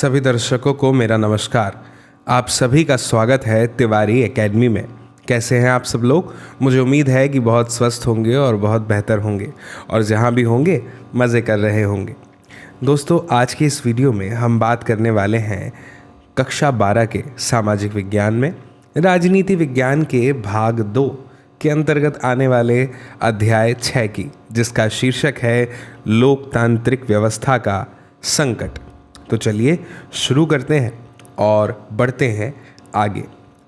सभी दर्शकों को मेरा नमस्कार। आप सभी का स्वागत है तिवारी एकेडमी में। कैसे हैं आप सब लोग? मुझे उम्मीद है कि बहुत स्वस्थ होंगे और बहुत बेहतर होंगे और जहां भी होंगे मज़े कर रहे होंगे। दोस्तों, आज की इस वीडियो में हम बात करने वाले हैं कक्षा 12 के सामाजिक विज्ञान में राजनीति विज्ञान के भाग 2 के अंतर्गत आने वाले अध्याय 6 की, जिसका शीर्षक है लोकतांत्रिक व्यवस्था का संकट। तो चलिए शुरू करते हैं और बढ़ते हैं आगे।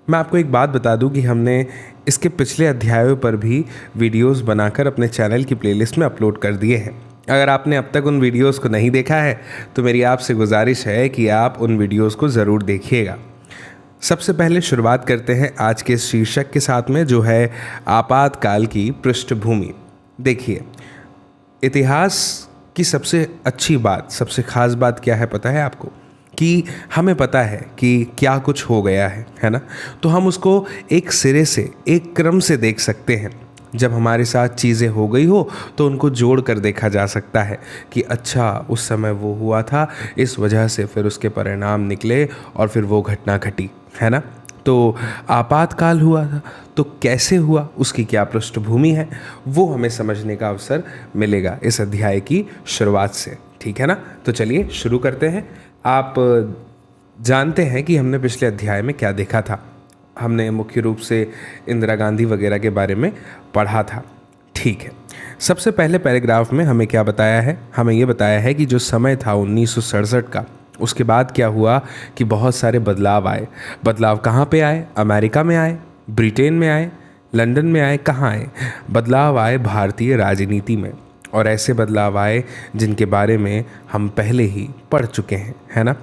मैं आपको एक बात बता दूं कि हमने इसके पिछले अध्यायों पर भी वीडियोस बनाकर अपने चैनल की प्लेलिस्ट में अपलोड कर दिए हैं। अगर आपने अब तक उन वीडियोस को नहीं देखा है तो मेरी आपसे गुजारिश है कि आप उन वीडियोस को ज़रूर देखिएगा। सबसे पहले शुरुआत करते हैं आज के शीर्षक के साथ में, जो है आपातकाल की पृष्ठभूमि। देखिए, इतिहास की सबसे अच्छी बात, सबसे ख़ास बात क्या है पता है आपको? कि हमें पता है कि क्या कुछ हो गया है ना? तो हम उसको एक सिरे से, एक क्रम से देख सकते हैं। जब हमारे साथ चीज़ें हो गई हो तो उनको जोड़ कर देखा जा सकता है कि अच्छा, उस समय वो हुआ था, इस वजह से फिर उसके परिणाम निकले और फिर वो घटना घटी, है ना? तो आपातकाल हुआ था, तो कैसे हुआ, उसकी क्या पृष्ठभूमि है, वो हमें समझने का अवसर मिलेगा इस अध्याय की शुरुआत से। ठीक है ना? तो चलिए शुरू करते हैं। आप जानते हैं कि हमने पिछले अध्याय में क्या देखा था। हमने मुख्य रूप से इंदिरा गांधी वगैरह के बारे में पढ़ा था। ठीक है, सबसे पहले पैराग्राफ में हमें क्या बताया है? हमें ये बताया है कि जो समय था 1967 का, उसके बाद क्या हुआ कि बहुत सारे बदलाव आए। बदलाव कहाँ पे आए? अमेरिका में आए, ब्रिटेन में आए, लंदन में आए। कहाँ आए? बदलाव आए भारतीय राजनीति में, और ऐसे बदलाव आए जिनके बारे में हम पहले ही पढ़ चुके हैं, है ना?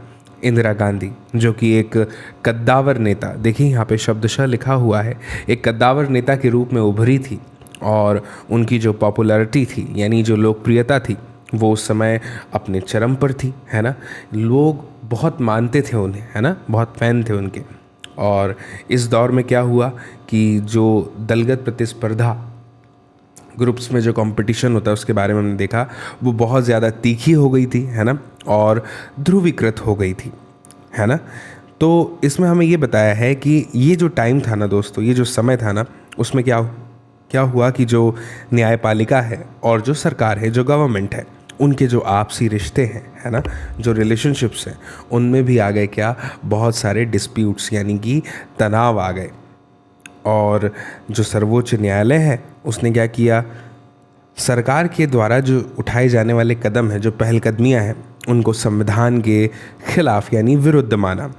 इंदिरा गांधी, जो कि एक कद्दावर नेता, देखिए यहाँ पे शब्दशः लिखा हुआ है, एक कद्दावर नेता के रूप में उभरी थी, और उनकी जो पॉपुलैरिटी थी, यानी जो लोकप्रियता थी, वो उस समय अपने चरम पर थी, है ना? लोग बहुत मानते थे उन्हें, है ना? बहुत फैन थे उनके। और इस दौर में क्या हुआ कि जो दलगत प्रतिस्पर्धा, ग्रुप्स में जो कंपटीशन होता है, उसके बारे में हमने देखा, वो बहुत ज़्यादा तीखी हो गई थी, है ना? और ध्रुवीकृत हो गई थी, है ना? तो इसमें हमें ये बताया है कि ये जो टाइम था ना दोस्तों, ये जो समय था ना, उसमें क्या हुआ कि जो न्यायपालिका है और जो सरकार है, जो गवर्नमेंट है, उनके जो आपसी रिश्ते हैं, है ना, जो रिलेशनशिप्स हैं, उनमें भी आ गए क्या? बहुत सारे डिस्प्यूट्स, यानी कि तनाव आ गए। और जो सर्वोच्च न्यायालय है, उसने क्या किया? सरकार के द्वारा जो उठाए जाने वाले कदम हैं, जो पहलकदमियां हैं, उनको संविधान के खिलाफ यानी विरुद्ध माना।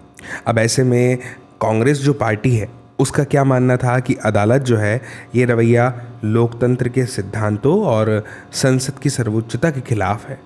अब ऐसे में कांग्रेस जो पार्टी है, उसका क्या मानना था कि अदालत जो है, ये रवैया लोकतंत्र के सिद्धांतों और संसद की सर्वोच्चता के खिलाफ है।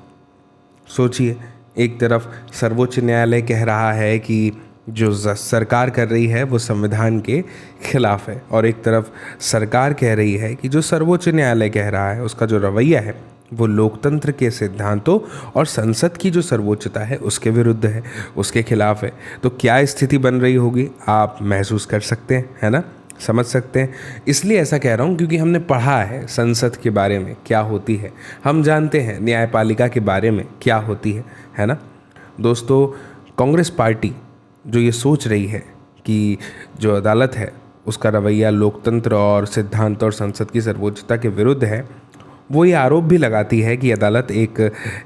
सोचिए, एक तरफ सर्वोच्च न्यायालय कह रहा है कि जो सरकार कर रही है वो संविधान के खिलाफ है, और एक तरफ सरकार कह रही है कि जो सर्वोच्च न्यायालय कह रहा है, उसका जो रवैया है, वो लोकतंत्र के सिद्धांतों और संसद की जो सर्वोच्चता है उसके विरुद्ध है, उसके खिलाफ है। तो क्या स्थिति बन रही होगी, आप महसूस कर सकते हैं, है ना? समझ सकते हैं। इसलिए ऐसा कह रहा हूँ क्योंकि हमने पढ़ा है संसद के बारे में क्या होती है, हम जानते हैं न्यायपालिका के बारे में क्या होती है ना? दोस्तों, कांग्रेस पार्टी जो ये सोच रही है कि जो अदालत है उसका रवैया लोकतंत्र और सिद्धांत और संसद की सर्वोच्चता के विरुद्ध है, वो ये आरोप भी लगाती है कि अदालत एक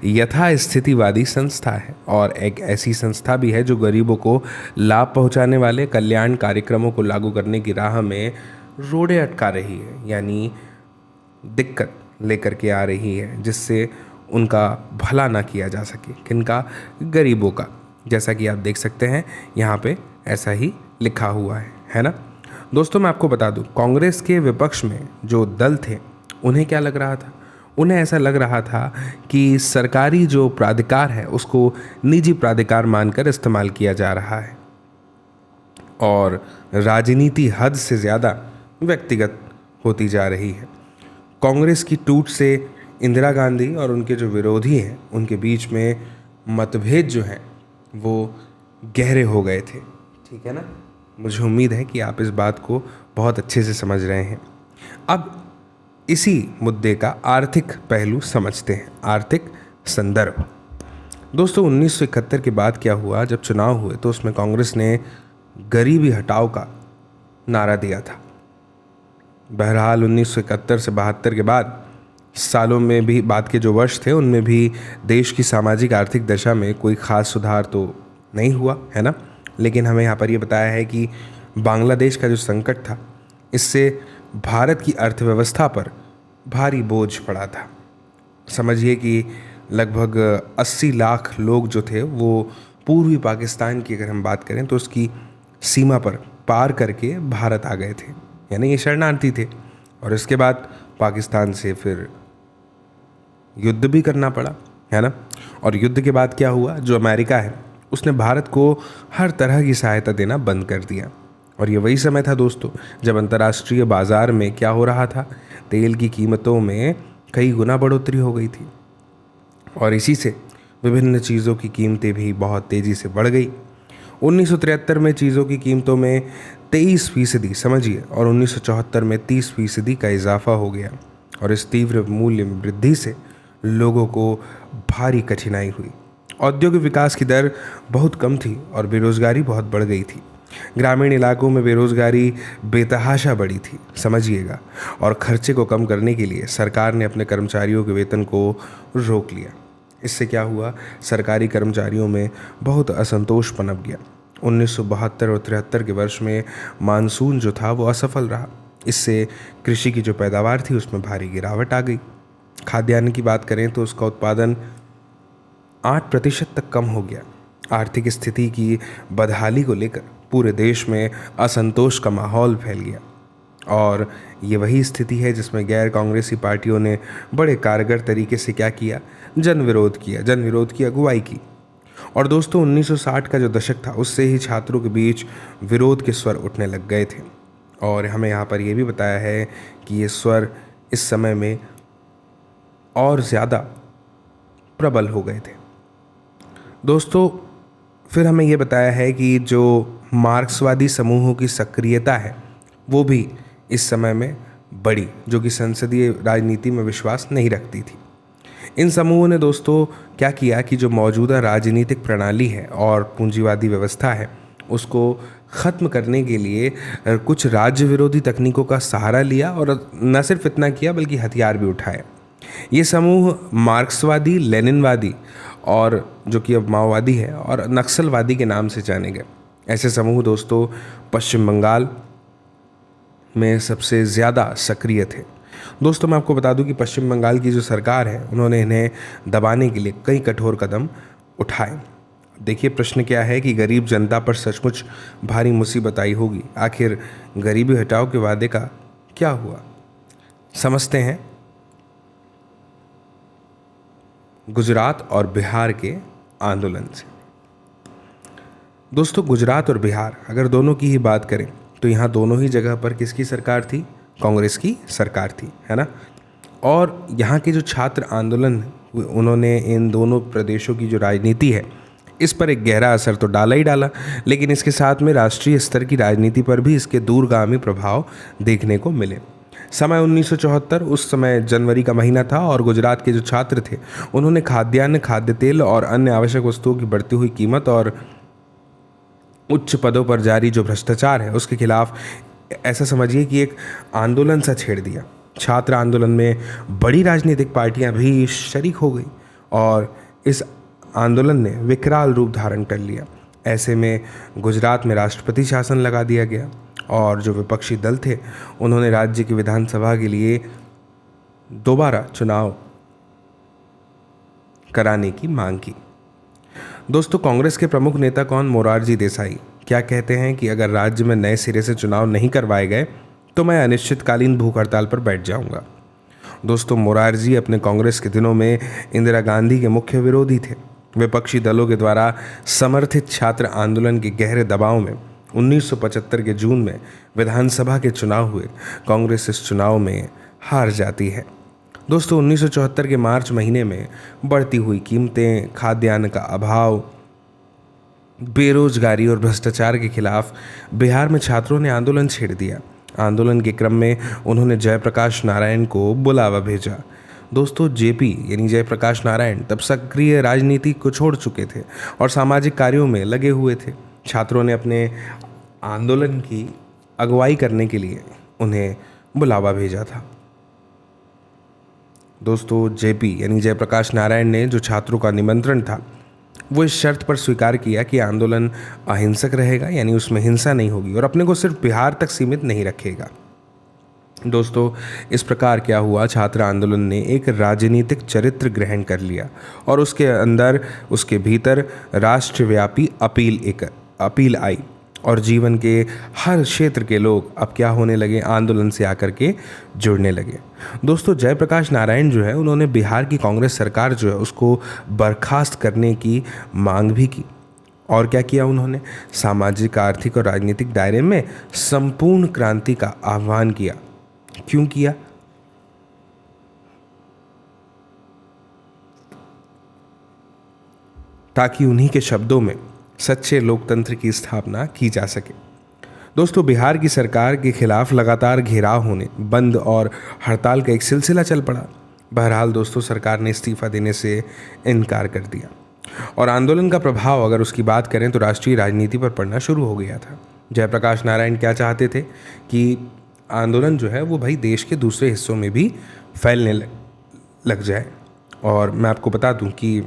यथास्थितिवादी संस्था है, और एक ऐसी संस्था भी है जो गरीबों को लाभ पहुंचाने वाले कल्याण कार्यक्रमों को लागू करने की राह में रोड़े अटका रही है, यानी दिक्कत लेकर के आ रही है, जिससे उनका भला ना किया जा सके। किनका? गरीबों का। जैसा कि आप देख सकते हैं यहाँ पे ऐसा ही लिखा हुआ है ना? दोस्तों, मैं आपको बता दूं, कांग्रेस के विपक्ष में जो दल थे, उन्हें क्या लग रहा था? उन्हें ऐसा लग रहा था कि सरकारी जो प्राधिकार है उसको निजी प्राधिकार मानकर इस्तेमाल किया जा रहा है, और राजनीति हद से ज़्यादा व्यक्तिगत होती जा रही है। कांग्रेस की टूट से इंदिरा गांधी और उनके जो विरोधी हैं, उनके बीच में मतभेद जो हैं वो गहरे हो गए थे। ठीक है ना? मुझे उम्मीद है कि आप इस बात को बहुत अच्छे से समझ रहे हैं। अब इसी मुद्दे का आर्थिक पहलू समझते हैं, आर्थिक संदर्भ। दोस्तों 1971 के बाद क्या हुआ, जब चुनाव हुए तो उसमें कांग्रेस ने गरीबी हटाओ का नारा दिया था। बहरहाल 1971 से 72 के बाद सालों में भी, बाद के जो वर्ष थे उनमें भी देश की सामाजिक आर्थिक दशा में कोई ख़ास सुधार तो नहीं हुआ है ना। लेकिन हमें यहाँ पर ये बताया है कि बांग्लादेश का जो संकट था, इससे भारत की अर्थव्यवस्था पर भारी बोझ पड़ा था। समझिए कि लगभग 80 लाख लोग जो थे वो पूर्वी पाकिस्तान की अगर हम बात करें तो उसकी सीमा पर पार करके भारत आ गए थे, यानी ये शरणार्थी थे। और इसके बाद पाकिस्तान से फिर युद्ध भी करना पड़ा, है ना। और युद्ध के बाद क्या हुआ, जो अमेरिका है उसने भारत को हर तरह की सहायता देना बंद कर दिया। और ये वही समय था दोस्तों जब अंतर्राष्ट्रीय बाज़ार में क्या हो रहा था, तेल की कीमतों में कई गुना बढ़ोतरी हो गई थी और इसी से विभिन्न चीज़ों की कीमतें भी बहुत तेज़ी से बढ़ गई। 1973 में चीज़ों की कीमतों में 23% समझिए, और 1974 में 30% का इजाफा हो गया। और इस तीव्र मूल्य वृद्धि से लोगों को भारी कठिनाई हुई। औद्योगिक विकास की दर बहुत कम थी और बेरोज़गारी बहुत बढ़ गई थी। ग्रामीण इलाकों में बेरोज़गारी बेतहाशा बढ़ी थी, समझिएगा। और खर्चे को कम करने के लिए सरकार ने अपने कर्मचारियों के वेतन को रोक लिया। इससे क्या हुआ, सरकारी कर्मचारियों में बहुत असंतोष पनप गया। 1972 और 73 के वर्ष में मानसून जो था वो असफल रहा। इससे कृषि की जो पैदावार थी उसमें भारी गिरावट आ गई। खाद्यान्न की बात करें तो उसका उत्पादन 8% तक कम हो गया। आर्थिक स्थिति की बदहाली को लेकर पूरे देश में असंतोष का माहौल फैल गया। और ये वही स्थिति है जिसमें गैर कांग्रेसी पार्टियों ने बड़े कारगर तरीके से क्या किया, जन विरोध की अगुवाई की। और दोस्तों 1960 का जो दशक था उससे ही छात्रों के बीच विरोध के स्वर उठने लग गए थे। और हमें यहाँ पर यह भी बताया है कि ये स्वर इस समय में और ज़्यादा प्रबल हो गए थे। दोस्तों फिर हमें ये बताया है कि जो मार्क्सवादी समूहों की सक्रियता है वो भी इस समय में बढ़ी, जो कि संसदीय राजनीति में विश्वास नहीं रखती थी। इन समूहों ने दोस्तों क्या किया कि जो मौजूदा राजनीतिक प्रणाली है और पूंजीवादी व्यवस्था है उसको ख़त्म करने के लिए कुछ राज्य विरोधी तकनीकों का सहारा लिया और न सिर्फ इतना किया बल्कि हथियार भी उठाए। ये समूह मार्क्सवादी, लेनिनवादी और जो कि अब माओवादी है और नक्सलवादी के नाम से जाने गए। ऐसे समूह दोस्तों पश्चिम बंगाल में सबसे ज़्यादा सक्रिय थे। दोस्तों मैं आपको बता दूं कि पश्चिम बंगाल की जो सरकार है उन्होंने इन्हें दबाने के लिए कई कठोर कदम उठाए। देखिए प्रश्न क्या है कि गरीब जनता पर सचमुच भारी मुसीबत आई होगी। आखिर गरीबी हटाओ के वादे का क्या हुआ, समझते हैं गुजरात और बिहार के आंदोलन से। दोस्तों गुजरात और बिहार अगर दोनों की ही बात करें तो यहाँ दोनों ही जगह पर किसकी सरकार थी, कांग्रेस की सरकार थी, है ना। और यहाँ के जो छात्र आंदोलन उन्होंने इन दोनों प्रदेशों की जो राजनीति है इस पर एक गहरा असर तो डाला ही डाला, लेकिन इसके साथ में राष्ट्रीय स्तर की राजनीति पर भी इसके दूरगामी प्रभाव देखने को मिले। समय 1974, उस समय जनवरी का महीना था और गुजरात के जो छात्र थे उन्होंने खाद्यान्न, खाद्य तेल और अन्य आवश्यक वस्तुओं की बढ़ती हुई कीमत और उच्च पदों पर जारी जो भ्रष्टाचार है उसके खिलाफ ऐसा समझिए कि एक आंदोलन सा छेड़ दिया। छात्र आंदोलन में बड़ी राजनीतिक पार्टियां भी शरीक हो गई और इस आंदोलन ने विकराल रूप धारण कर लिया। ऐसे में गुजरात में राष्ट्रपति शासन लगा दिया गया और जो विपक्षी दल थे उन्होंने राज्य की विधानसभा के लिए दोबारा चुनाव कराने की मांग की। दोस्तों कांग्रेस के प्रमुख नेता कौन, मोरारजी देसाई, क्या कहते हैं कि अगर राज्य में नए सिरे से चुनाव नहीं करवाए गए तो मैं अनिश्चितकालीन भूख हड़ताल पर बैठ जाऊंगा। दोस्तों मोरारजी अपने कांग्रेस के दिनों में इंदिरा गांधी के मुख्य विरोधी थे। विपक्षी दलों के द्वारा समर्थित छात्र आंदोलन के गहरे दबाव में 1975 के जून में विधानसभा के चुनाव हुए। कांग्रेस इस चुनाव में हार जाती है। दोस्तों 1974 के मार्च महीने में बढ़ती हुई कीमतें, खाद्यान्न का अभाव, बेरोजगारी और भ्रष्टाचार के खिलाफ बिहार में छात्रों ने आंदोलन छेड़ दिया। आंदोलन के क्रम में उन्होंने जयप्रकाश नारायण को बुलावा भेजा। दोस्तों जेपी यानी जयप्रकाश नारायण तब सक्रिय राजनीति को छोड़ चुके थे और सामाजिक कार्यों में लगे हुए थे। छात्रों ने अपने आंदोलन की अगुवाई करने के लिए उन्हें बुलावा भेजा था। दोस्तों जेपी यानी जयप्रकाश नारायण ने जो छात्रों का निमंत्रण था वो इस शर्त पर स्वीकार किया कि आंदोलन अहिंसक रहेगा, यानी उसमें हिंसा नहीं होगी और अपने को सिर्फ बिहार तक सीमित नहीं रखेगा। दोस्तों इस प्रकार क्या हुआ, छात्र आंदोलन ने एक राजनीतिक चरित्र ग्रहण कर लिया और उसके अंदर उसके भीतर राष्ट्रव्यापी अपील आई और जीवन के हर क्षेत्र के लोग अब क्या होने लगे, आंदोलन से आकर के जुड़ने लगे। दोस्तों जयप्रकाश नारायण जो है उन्होंने बिहार की कांग्रेस सरकार जो है उसको बर्खास्त करने की मांग भी की। और क्या किया उन्होंने, सामाजिक आर्थिक और राजनीतिक दायरे में संपूर्ण क्रांति का आह्वान किया। क्यों किया, ताकि उन्हीं के शब्दों में सच्चे लोकतंत्र की स्थापना की जा सके। दोस्तों बिहार की सरकार के खिलाफ लगातार घेराव होने, बंद और हड़ताल का एक सिलसिला चल पड़ा। बहरहाल दोस्तों सरकार ने इस्तीफा देने से इनकार कर दिया और आंदोलन का प्रभाव अगर उसकी बात करें तो राष्ट्रीय राजनीति पर पड़ना शुरू हो गया था। जयप्रकाश नारायण क्या चाहते थे कि आंदोलन जो है वो भाई देश के दूसरे हिस्सों में भी फैलने लग जाए। और मैं आपको बता दूं कि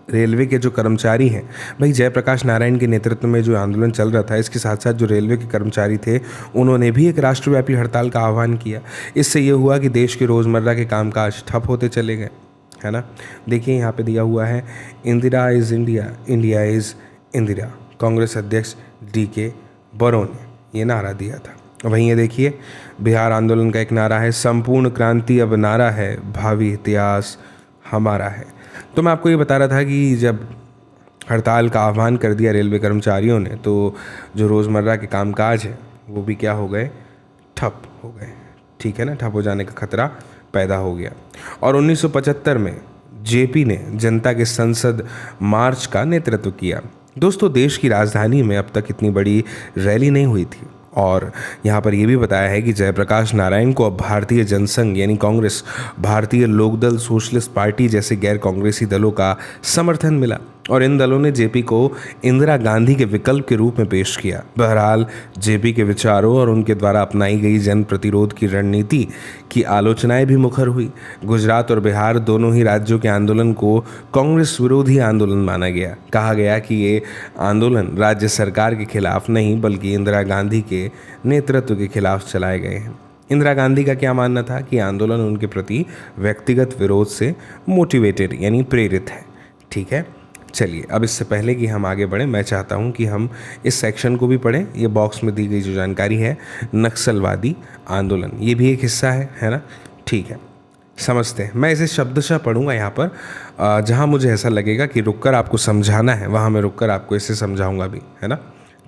रेलवे के जो कर्मचारी हैं, भाई जयप्रकाश नारायण के नेतृत्व में जो आंदोलन चल रहा था, इसके साथ साथ जो रेलवे के कर्मचारी थे उन्होंने भी एक राष्ट्रव्यापी हड़ताल का आह्वान किया। इससे ये हुआ कि देश के रोज़मर्रा के कामकाज ठप होते चले गए, है ना। देखिए यहाँ पे दिया हुआ है, Indira is India, India is Indira, Congress अध्यक्ष DK बरो ने ये नारा दिया था। वहीं ये देखिए बिहार आंदोलन का एक नारा है, संपूर्ण क्रांति अब नारा है, भावी इतिहास हमारा है। तो मैं आपको ये बता रहा था कि जब हड़ताल का आह्वान कर दिया रेलवे कर्मचारियों ने तो जो रोज़मर्रा के कामकाज हैं वो भी क्या हो गए, ठप हो गए। ठीक है ना, ठप हो जाने का खतरा पैदा हो गया। और 1975 में जेपी ने जनता के संसद मार्च का नेतृत्व किया। दोस्तों देश की राजधानी में अब तक इतनी बड़ी रैली नहीं हुई थी और यहाँ पर यह भी बताया है कि जयप्रकाश नारायण को अब भारतीय जनसंघ यानी कांग्रेस, भारतीय लोकदल, सोशलिस्ट पार्टी जैसे गैर कांग्रेसी दलों का समर्थन मिला और इन दलों ने जेपी को इंदिरा गांधी के विकल्प के रूप में पेश किया। बहरहाल जेपी के विचारों और उनके द्वारा अपनाई गई जन प्रतिरोध की रणनीति की आलोचनाएं भी मुखर हुई। गुजरात और बिहार दोनों ही राज्यों के आंदोलन को कांग्रेस विरोधी आंदोलन माना गया। कहा गया कि ये आंदोलन राज्य सरकार के खिलाफ नहीं बल्कि इंदिरा गांधी के नेतृत्व के खिलाफ चलाए गए हैं। इंदिरा गांधी का क्या मानना था कि आंदोलन उनके प्रति व्यक्तिगत विरोध से मोटिवेटेड यानी प्रेरित है। ठीक है, चलिए अब इससे पहले कि हम आगे बढ़ें मैं चाहता हूं कि हम इस सेक्शन को भी पढ़ें। ये बॉक्स में दी गई जो जानकारी है, नक्सलवादी आंदोलन, ये भी एक हिस्सा है ना। ठीक है, समझते हैं। मैं इसे शब्दशः पढ़ूंगा यहाँ पर, जहाँ मुझे ऐसा लगेगा कि रुककर आपको समझाना है वहाँ मैं रुककर आपको इसे समझाऊंगा भी, है ना।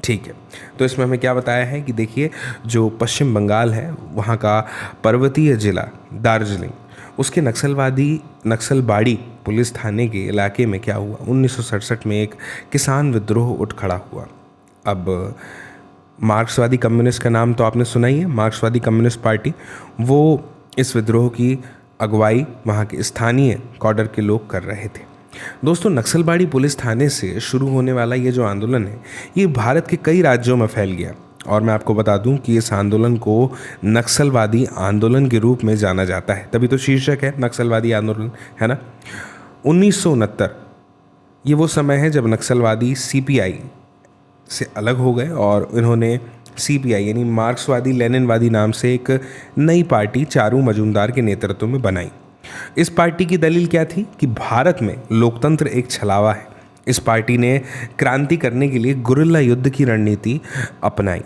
ठीक है, तो इसमें हमें क्या बताया है कि देखिए जो पश्चिम बंगाल है वहाँ का पर्वतीय जिला दार्जिलिंग, उसके नक्सलबाड़ी पुलिस थाने के इलाके में क्या हुआ, 1967 में एक किसान विद्रोह उठ खड़ा हुआ। अब मार्क्सवादी कम्युनिस्ट का नाम तो आपने सुना ही है, मार्क्सवादी कम्युनिस्ट पार्टी, वो इस विद्रोह की अगुवाई वहाँ के स्थानीय कॉडर के लोग कर रहे थे। दोस्तों नक्सलबाड़ी पुलिस थाने से शुरू होने वाला ये जो आंदोलन है ये भारत के कई राज्यों में फैल गया और मैं आपको बता दूं कि इस आंदोलन को नक्सलवादी आंदोलन के रूप में जाना जाता है, तभी तो शीर्षक है नक्सलवादी आंदोलन, है ना। 1969 ये वो समय है जब नक्सलवादी CPI से अलग हो गए और इन्होंने CPI यानी मार्क्सवादी लेनिनवादी नाम से एक नई पार्टी चारू मजूमदार के नेतृत्व में बनाई। इस पार्टी की दलील क्या थी कि भारत में लोकतंत्र एक छलावा है। इस पार्टी ने क्रांति करने के लिए गुरिल्ला युद्ध की रणनीति अपनाई।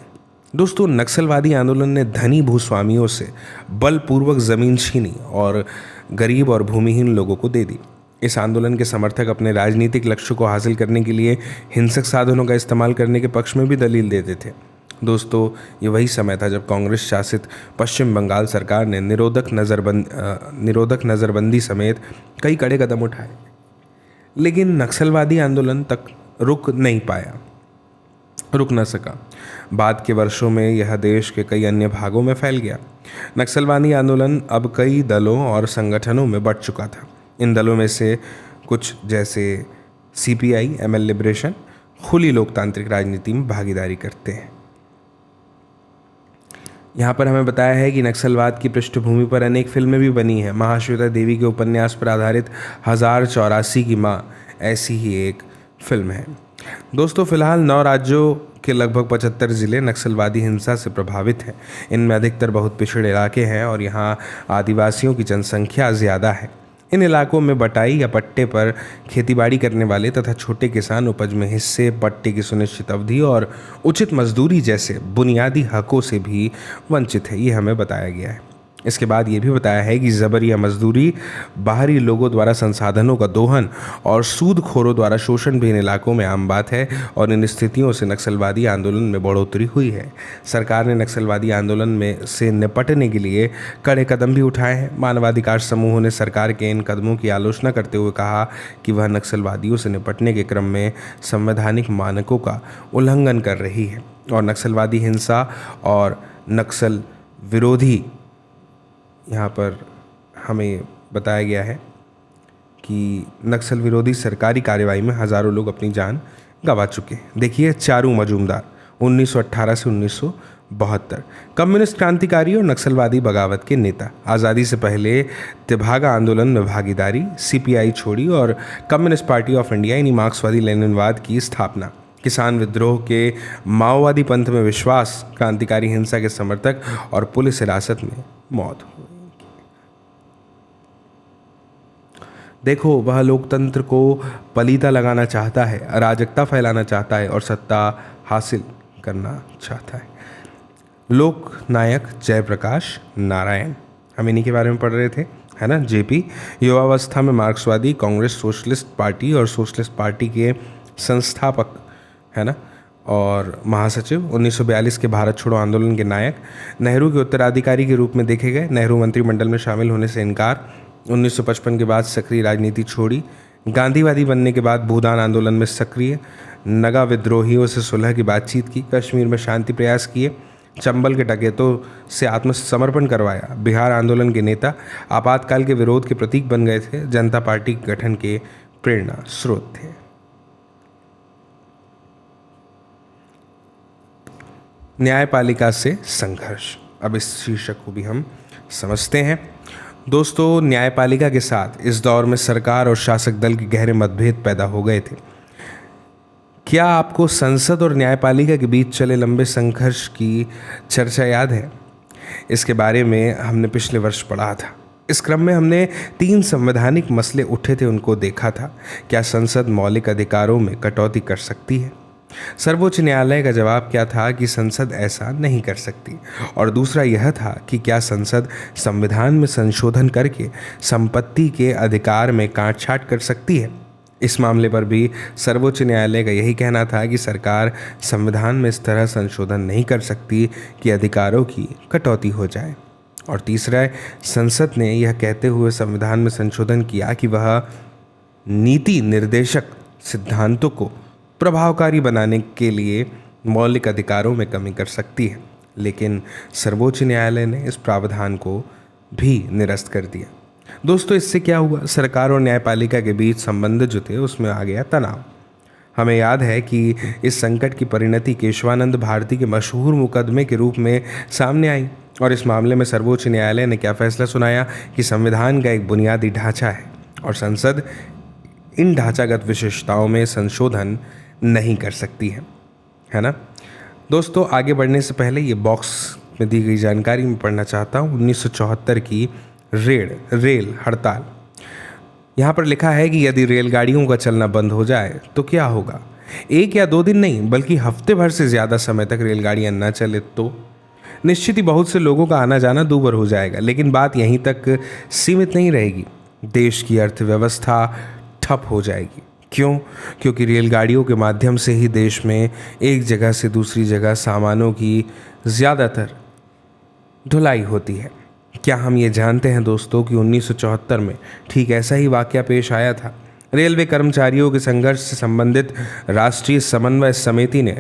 दोस्तों नक्सलवादी आंदोलन ने धनी भूस्वामियों से बलपूर्वक ज़मीन छीनी और गरीब और भूमिहीन लोगों को दे दी। इस आंदोलन के समर्थक अपने राजनीतिक लक्ष्य को हासिल करने के लिए हिंसक साधनों का इस्तेमाल करने के पक्ष में भी दलील देते थे। दोस्तों ये वही समय था जब कांग्रेस शासित पश्चिम बंगाल सरकार ने निरोधक नज़रबंदी समेत कई कड़े कदम उठाए, लेकिन नक्सलवादी आंदोलन तक रुक नहीं पाया। रुक न सका। बाद के वर्षों में यह देश के कई अन्य भागों में फैल गया। नक्सलवादी आंदोलन अब कई दलों और संगठनों में बढ़ चुका था। इन दलों में से कुछ जैसे सीपीआई, एमएल लिबरेशन खुली लोकतांत्रिक राजनीति में भागीदारी करते हैं। यहाँ पर हमें बताया है कि नक्सलवाद की पृष्ठभूमि पर अनेक फिल्में भी बनी हैं। महाश्वेता देवी के उपन्यास पर आधारित 1084 की माँ ऐसी ही एक फिल्म है। दोस्तों, फिलहाल 9 राज्यों के लगभग 75 ज़िले नक्सलवादी हिंसा से प्रभावित हैं। इनमें अधिकतर बहुत पिछड़े इलाके हैं और यहाँ आदिवासियों की जनसंख्या ज़्यादा है। इन इलाकों में बटाई या पट्टे पर खेतीबाड़ी करने वाले तथा छोटे किसान उपज में हिस्से, पट्टे की सुनिश्चित अवधि और उचित मजदूरी जैसे बुनियादी हकों से भी वंचित है, ये हमें बताया गया है। इसके बाद ये भी बताया है कि ज़बर या मजदूरी, बाहरी लोगों द्वारा संसाधनों का दोहन और सूदखोरों द्वारा शोषण भी इन इलाकों में आम बात है और इन स्थितियों से नक्सलवादी आंदोलन में बढ़ोतरी हुई है। सरकार ने नक्सलवादी आंदोलन में से निपटने के लिए कड़े कदम भी उठाए हैं। मानवाधिकार समूहों ने सरकार के इन कदमों की आलोचना करते हुए कहा कि वह नक्सलवादियों से निपटने के क्रम में संवैधानिक मानकों का उल्लंघन कर रही है और नक्सलवादी हिंसा और नक्सल विरोधी, यहाँ पर हमें बताया गया है कि नक्सल विरोधी सरकारी कार्रवाई में हज़ारों लोग अपनी जान गंवा चुके हैं। देखिए, चारू मजूमदार 1918 से 1972, कम्युनिस्ट क्रांतिकारी और नक्सलवादी बगावत के नेता। आज़ादी से पहले तेभागा आंदोलन में भागीदारी, सीपीआई छोड़ी और कम्युनिस्ट पार्टी ऑफ इंडिया यानी मार्क्सवादी लेनिनवाद की स्थापना। किसान विद्रोह के माओवादी पंथ में विश्वास, क्रांतिकारी हिंसा के समर्थक और पुलिस हिरासत में मौत हुई। देखो, वह लोकतंत्र को पलीता लगाना चाहता है, अराजकता फैलाना चाहता है और सत्ता हासिल करना चाहता है। लोक नायक जयप्रकाश नारायण, हम इन्हीं के बारे में पढ़ रहे थे, है ना। जेपी युवावस्था में मार्क्सवादी, कांग्रेस, सोशलिस्ट पार्टी और सोशलिस्ट पार्टी के संस्थापक, है ना, और महासचिव। 1942 के भारत छोड़ो आंदोलन के नायक, नेहरू के उत्तराधिकारी के रूप में देखे गए। नेहरू मंत्रिमंडल में शामिल होने से इनकार। 1955 के बाद सक्रिय राजनीति छोड़ी। गांधीवादी बनने के बाद भूदान आंदोलन में सक्रिय। नगा विद्रोहियों से सुलह की बातचीत की। कश्मीर में शांति प्रयास किए। चंबल के डकैतों से आत्मसमर्पण करवाया। बिहार आंदोलन के नेता, आपातकाल के विरोध के प्रतीक बन गए थे। जनता पार्टी के गठन के प्रेरणा स्रोत थे। न्यायपालिका से संघर्ष, अब इस शीर्षक को भी हम समझते हैं। दोस्तों, न्यायपालिका के साथ इस दौर में सरकार और शासक दल के गहरे मतभेद पैदा हो गए थे। क्या आपको संसद और न्यायपालिका के बीच चले लंबे संघर्ष की चर्चा याद है? इसके बारे में हमने पिछले वर्ष पढ़ा था। इस क्रम में हमने 3 संवैधानिक मसले उठे थे, उनको देखा था। क्या संसद मौलिक अधिकारों में कटौती कर सकती है? सर्वोच्च न्यायालय का जवाब क्या था कि संसद ऐसा नहीं कर सकती। और दूसरा यह था कि क्या संसद संविधान में संशोधन करके संपत्ति के अधिकार में काट-छाँट कर सकती है? इस मामले पर भी सर्वोच्च न्यायालय का यही कहना था कि सरकार संविधान में इस तरह संशोधन नहीं कर सकती कि अधिकारों की कटौती हो जाए। और तीसरा, संसद ने यह कहते हुए संविधान में संशोधन किया कि वह नीति निर्देशक सिद्धांतों को प्रभावकारी बनाने के लिए मौलिक अधिकारों में कमी कर सकती है। लेकिन सर्वोच्च न्यायालय ने इस प्रावधान को भी निरस्त कर दिया। दोस्तों, इससे क्या हुआ? सरकार और न्यायपालिका के बीच संबंध जो थे उसमें आ गया तनाव। हमें याद है कि इस संकट की परिणति केशवानंद भारती के मशहूर मुकदमे के रूप में सामने आई। और इस मामले में सर्वोच्च न्यायालय ने क्या फैसला सुनाया कि संविधान का एक बुनियादी ढांचा है और संसद इन ढांचागत विशेषताओं में संशोधन नहीं कर सकती है ना। दोस्तों, आगे बढ़ने से पहले ये बॉक्स में दी गई जानकारी मैं पढ़ना चाहता हूँ। 1974 की रेल हड़ताल। यहाँ पर लिखा है कि यदि रेलगाड़ियों का चलना बंद हो जाए तो क्या होगा? 1 या 2 दिन नहीं बल्कि हफ्ते भर से ज़्यादा समय तक रेलगाड़ियाँ न चले तो निश्चित ही बहुत से लोगों का आना जाना दूभर हो जाएगा। लेकिन बात यहीं तक सीमित नहीं रहेगी। देश की अर्थव्यवस्था ठप हो जाएगी। क्यों? क्योंकि रेलगाड़ियों के माध्यम से ही देश में एक जगह से दूसरी जगह सामानों की ज़्यादातर ढुलाई होती है। क्या हम ये जानते हैं दोस्तों कि 1974 में ठीक ऐसा ही वाक़या पेश आया था? रेलवे कर्मचारियों के संघर्ष से संबंधित राष्ट्रीय समन्वय समिति ने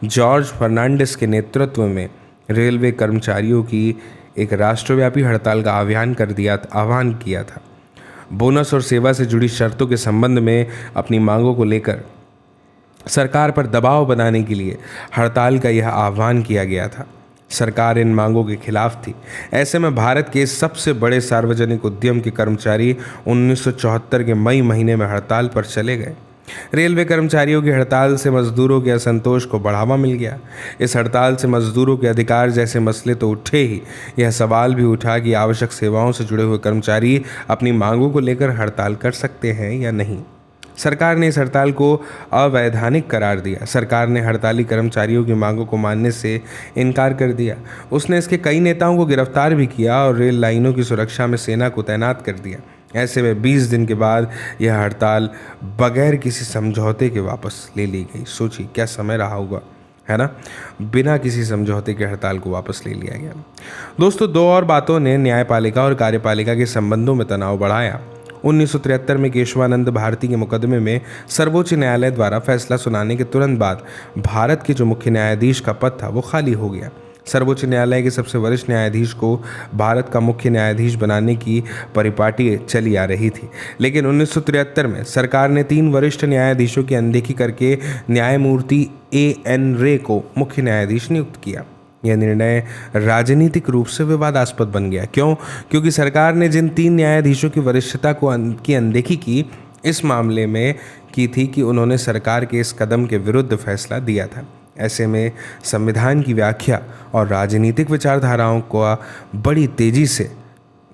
जॉर्ज फर्नांडिस के नेतृत्व में रेलवे कर्मचारियों की एक राष्ट्रव्यापी हड़ताल का आह्वान किया था। बोनस और सेवा से जुड़ी शर्तों के संबंध में अपनी मांगों को लेकर सरकार पर दबाव बनाने के लिए हड़ताल का यह आह्वान किया गया था। सरकार इन मांगों के खिलाफ थी। ऐसे में भारत के सबसे बड़े सार्वजनिक उद्यम के कर्मचारी 1974 के मई महीने में हड़ताल पर चले गए। रेलवे कर्मचारियों की हड़ताल से मजदूरों के असंतोष को बढ़ावा मिल गया। इस हड़ताल से मजदूरों के अधिकार जैसे मसले तो उठे ही, यह सवाल भी उठा कि आवश्यक सेवाओं से जुड़े हुए कर्मचारी अपनी मांगों को लेकर हड़ताल कर सकते हैं या नहीं। सरकार ने इस हड़ताल को अवैधानिक करार दिया। सरकार ने हड़ताली कर्मचारियों की मांगों को मानने से इनकार कर दिया। उसने इसके कई नेताओं को गिरफ्तार भी किया और रेल लाइनों की सुरक्षा में सेना को तैनात कर दिया। ऐसे में 20 दिन के बाद यह हड़ताल बगैर किसी समझौते के वापस ले ली गई। सोचिए क्या समय रहा होगा, है ना। बिना किसी समझौते के हड़ताल को वापस ले लिया गया। दोस्तों, दो और बातों ने न्यायपालिका और कार्यपालिका के संबंधों में तनाव बढ़ाया। 1973 में केशवानंद भारती के मुकदमे में सर्वोच्च न्यायालय द्वारा फैसला सुनाने के तुरंत बाद भारत के जो मुख्य न्यायाधीश का पद था वो खाली हो गया। सर्वोच्च न्यायालय के सबसे वरिष्ठ न्यायाधीश को भारत का मुख्य न्यायाधीश बनाने की परिपाटी चली आ रही थी, लेकिन 1973 में सरकार ने 3 वरिष्ठ न्यायाधीशों की अनदेखी करके न्यायमूर्ति A.N. रे को मुख्य न्यायाधीश नियुक्त किया। यह निर्णय राजनीतिक रूप से विवादास्पद बन गया। क्यों? क्योंकि सरकार ने जिन 3 न्यायाधीशों की वरिष्ठता की अनदेखी की, इस मामले में की थी कि उन्होंने सरकार के इस कदम के विरुद्ध फैसला दिया था। ऐसे में संविधान की व्याख्या और राजनीतिक विचारधाराओं का बड़ी तेजी से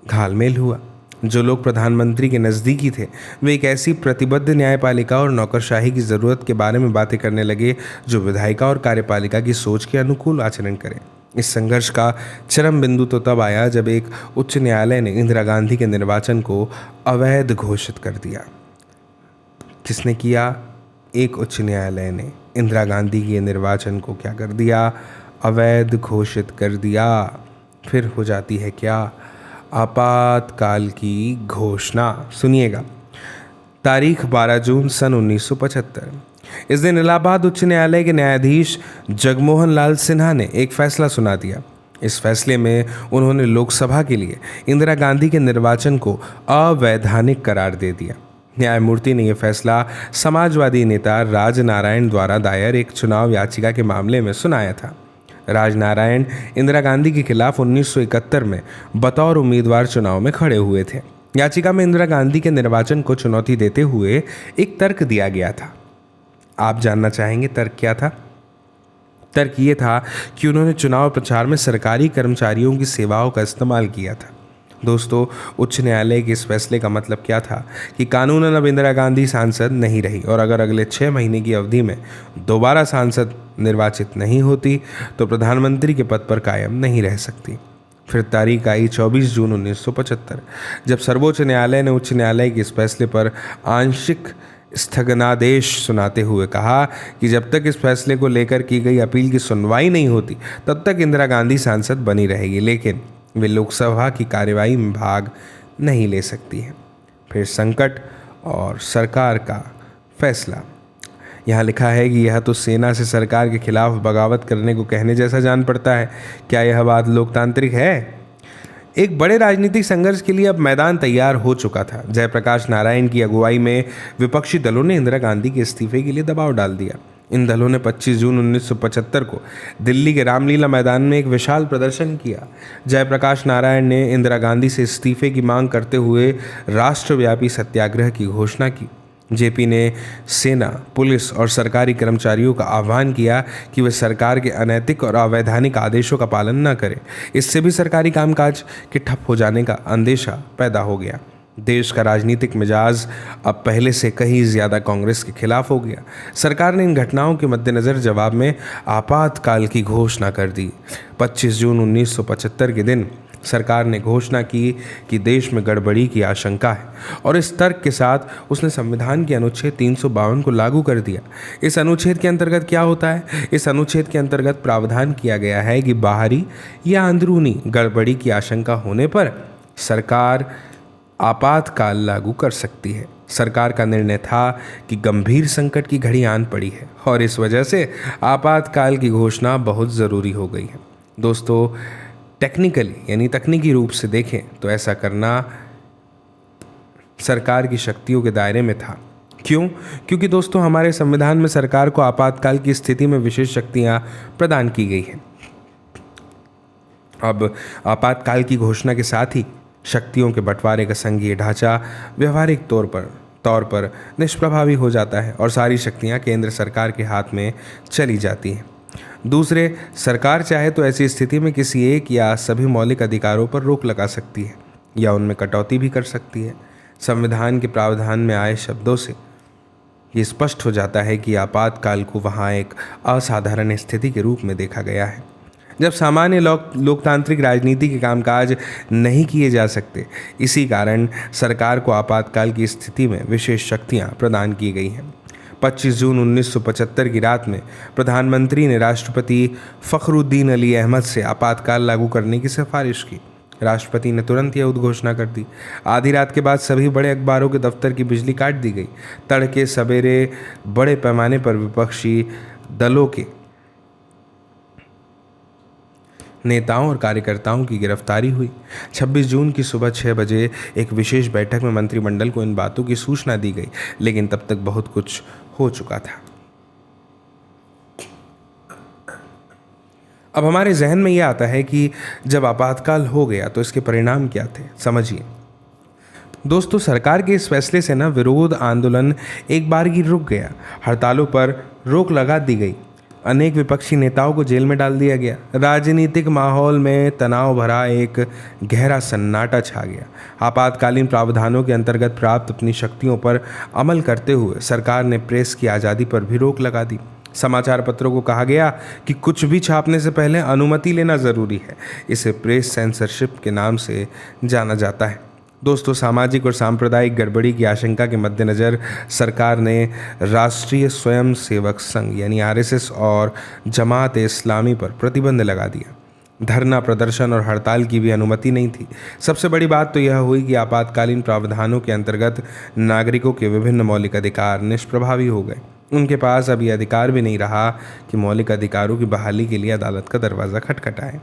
घालमेल हुआ। जो लोग प्रधानमंत्री के नज़दीकी थे, वे एक ऐसी प्रतिबद्ध न्यायपालिका और नौकरशाही की ज़रूरत के बारे में बातें करने लगे जो विधायिका और कार्यपालिका की सोच के अनुकूल आचरण करें। इस संघर्ष का चरम बिंदु तो तब आया जब एक उच्च न्यायालय ने इंदिरा गांधी के निर्वाचन को अवैध घोषित कर दिया। किसने किया? एक उच्च न्यायालय ने इंदिरा गांधी के निर्वाचन को क्या कर दिया? अवैध घोषित कर दिया। फिर हो जाती है क्या? आपातकाल की घोषणा। सुनिएगा, तारीख 12 जून सन 1975। इस दिन इलाहाबाद उच्च न्यायालय के न्यायाधीश जगमोहन लाल सिन्हा ने एक फैसला सुना दिया। इस फैसले में उन्होंने लोकसभा के लिए इंदिरा गांधी के निर्वाचन को अवैधानिक करार दे दिया। न्यायमूर्ति ने यह फैसला समाजवादी नेता राजनारायण द्वारा दायर एक चुनाव याचिका के मामले में सुनाया था। राजनारायण इंदिरा गांधी के खिलाफ 1971 में बतौर उम्मीदवार चुनाव में खड़े हुए थे। याचिका में इंदिरा गांधी के निर्वाचन को चुनौती देते हुए एक तर्क दिया गया था। आप जानना चाहेंगे तर्क क्या था? तर्क ये था कि उन्होंने चुनाव प्रचार में सरकारी कर्मचारियों की सेवाओं का इस्तेमाल किया था। दोस्तों, उच्च न्यायालय के इस फैसले का मतलब क्या था कि कानूनन अब इंदिरा गांधी सांसद नहीं रही और अगर अगले 6 महीने की अवधि में दोबारा सांसद निर्वाचित नहीं होती तो प्रधानमंत्री के पद पर कायम नहीं रह सकती। फिर तारीख आई 24 जून 1975, जब सर्वोच्च न्यायालय ने उच्च न्यायालय के इस फैसले पर आंशिक स्थगनादेश सुनाते हुए कहा कि जब तक इस फैसले को लेकर की गई अपील की सुनवाई नहीं होती तब तक इंदिरा गांधी सांसद बनी रहेगी, लेकिन वे लोकसभा की कार्यवाही में भाग नहीं ले सकती है। फिर संकट और सरकार का फैसला। यहाँ लिखा है कि यह तो सेना से सरकार के खिलाफ बगावत करने को कहने जैसा जान पड़ता है। क्या यह बात लोकतांत्रिक है? एक बड़े राजनीतिक संघर्ष के लिए अब मैदान तैयार हो चुका था। जयप्रकाश नारायण की अगुवाई में विपक्षी दलों ने इंदिरा गांधी के इस्तीफे के लिए दबाव डाल दिया। इन दलों ने 25 जून 1975 को दिल्ली के रामलीला मैदान में एक विशाल प्रदर्शन किया। जयप्रकाश नारायण ने इंदिरा गांधी से इस्तीफे की मांग करते हुए राष्ट्रव्यापी सत्याग्रह की घोषणा की। जेपी ने सेना, पुलिस और सरकारी कर्मचारियों का आह्वान किया कि वे सरकार के अनैतिक और अवैधानिक आदेशों का पालन न करें। इससे भी सरकारी कामकाज के ठप हो जाने का अंदेशा पैदा हो गया। देश का राजनीतिक मिजाज अब पहले से कहीं ज़्यादा कांग्रेस के खिलाफ हो गया। सरकार ने इन घटनाओं के मद्देनज़र जवाब में आपातकाल की घोषणा कर दी। 25 जून 1975 के दिन सरकार ने घोषणा की कि देश में गड़बड़ी की आशंका है और इस तर्क के साथ उसने संविधान के अनुच्छेद 352 को लागू कर दिया। इस अनुच्छेद के अंतर्गत क्या होता है? इस अनुच्छेद के अंतर्गत प्रावधान किया गया है कि बाहरी या अंदरूनी गड़बड़ी की आशंका होने पर सरकार आपातकाल लागू कर सकती है। सरकार का निर्णय था कि गंभीर संकट की घड़ी आन पड़ी है और इस वजह से आपातकाल की घोषणा बहुत ज़रूरी हो गई है। दोस्तों, टेक्निकली यानी तकनीकी रूप से देखें तो ऐसा करना सरकार की शक्तियों के दायरे में था। क्यों? क्योंकि दोस्तों, हमारे संविधान में सरकार को आपातकाल की स्थिति में विशेष शक्तियां प्रदान की गई हैं। अब आपातकाल की घोषणा के साथ ही शक्तियों के बंटवारे का संघीय ढांचा व्यवहारिक तौर पर निष्प्रभावी हो जाता है और सारी शक्तियां केंद्र सरकार के हाथ में चली जाती हैं। दूसरे, सरकार चाहे तो ऐसी स्थिति में किसी एक या सभी मौलिक अधिकारों पर रोक लगा सकती है या उनमें कटौती भी कर सकती है। संविधान के प्रावधान में आए शब्दों से ये स्पष्ट हो जाता है कि आपातकाल को वहाँ एक असाधारण स्थिति के रूप में देखा गया है, जब सामान्य लोकतांत्रिक राजनीति के कामकाज नहीं किए जा सकते। इसी कारण सरकार को आपातकाल की स्थिति में विशेष शक्तियां प्रदान की गई हैं। 25 जून 1975 की रात में प्रधानमंत्री ने राष्ट्रपति फ़खरुद्दीन अली अहमद से आपातकाल लागू करने की सिफारिश की। राष्ट्रपति ने तुरंत यह उद्घोषणा कर दी। आधी रात के बाद सभी बड़े अखबारों के दफ्तर की बिजली काट दी गई। तड़के सवेरे बड़े पैमाने पर विपक्षी दलों के नेताओं और कार्यकर्ताओं की गिरफ्तारी हुई। 26 जून की सुबह 6 बजे एक विशेष बैठक में मंत्रिमंडल को इन बातों की सूचना दी गई, लेकिन तब तक बहुत कुछ हो चुका था। अब हमारे जहन में यह आता है कि जब आपातकाल हो गया तो इसके परिणाम क्या थे, समझिए। दोस्तों, सरकार के इस फैसले से ना विरोध आंदोलन एक बारगी रुक गया। हड़तालों पर रोक लगा दी गई। अनेक विपक्षी नेताओं को जेल में डाल दिया गया। राजनीतिक माहौल में तनाव भरा एक गहरा सन्नाटा छा गया। आपातकालीन प्रावधानों के अंतर्गत प्राप्त अपनी शक्तियों पर अमल करते हुए सरकार ने प्रेस की आज़ादी पर भी रोक लगा दी। समाचार पत्रों को कहा गया कि कुछ भी छापने से पहले अनुमति लेना ज़रूरी है। इसे प्रेस सेंसरशिप के नाम से जाना जाता है। दोस्तों, सामाजिक और सांप्रदायिक गड़बड़ी की आशंका के मद्देनज़र सरकार ने राष्ट्रीय स्वयंसेवक संघ यानी आरएसएस और जमात इस्लामी पर प्रतिबंध लगा दिया। धरना, प्रदर्शन और हड़ताल की भी अनुमति नहीं थी। सबसे बड़ी बात तो यह हुई कि आपातकालीन प्रावधानों के अंतर्गत नागरिकों के विभिन्न मौलिक अधिकार निष्प्रभावी हो गए। उनके पास अब यह अधिकार भी नहीं रहा कि मौलिक अधिकारों की बहाली के लिए अदालत का दरवाज़ा खटखटाएं।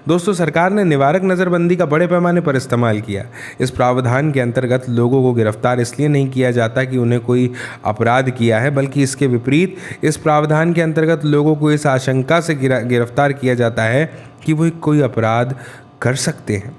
दोस्तों, सरकार ने निवारक नज़रबंदी का बड़े पैमाने पर इस्तेमाल किया। इस प्रावधान के अंतर्गत लोगों को गिरफ्तार इसलिए नहीं किया जाता कि उन्हें कोई अपराध किया है, बल्कि इसके विपरीत इस प्रावधान के अंतर्गत लोगों को इस आशंका से गिरफ्तार किया जाता है कि वो कोई अपराध कर सकते हैं।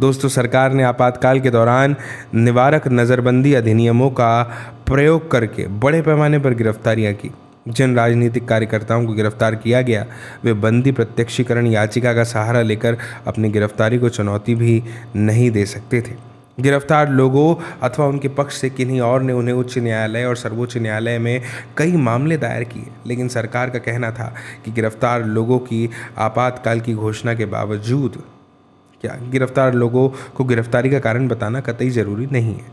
दोस्तों, सरकार ने आपातकाल के दौरान निवारक नज़रबंदी अधिनियमों का प्रयोग करके बड़े पैमाने पर गिरफ्तारियां की। जिन राजनीतिक कार्यकर्ताओं को गिरफ्तार किया गया वे बंदी प्रत्यक्षीकरण याचिका का सहारा लेकर अपनी गिरफ्तारी को चुनौती भी नहीं दे सकते थे। गिरफ्तार लोगों अथवा उनके पक्ष से किन्हीं और ने उन्हें उच्च न्यायालय और सर्वोच्च न्यायालय में कई मामले दायर किए, लेकिन सरकार का कहना था कि गिरफ्तार लोगों की आपातकाल की घोषणा के बावजूद गिरफ्तार लोगों को गिरफ्तारी का कारण बताना कतई जरूरी नहीं है।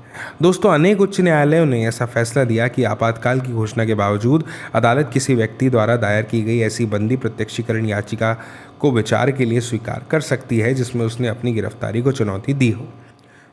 दोस्तों, अनेक उच्च न्यायालयों ने ऐसा फैसला दिया कि आपातकाल की घोषणा के बावजूद अदालत किसी व्यक्ति द्वारा दायर की गई ऐसी बंदी प्रत्यक्षीकरण याचिका को विचार के लिए स्वीकार कर सकती है जिसमें उसने अपनी गिरफ्तारी को चुनौती दी हो।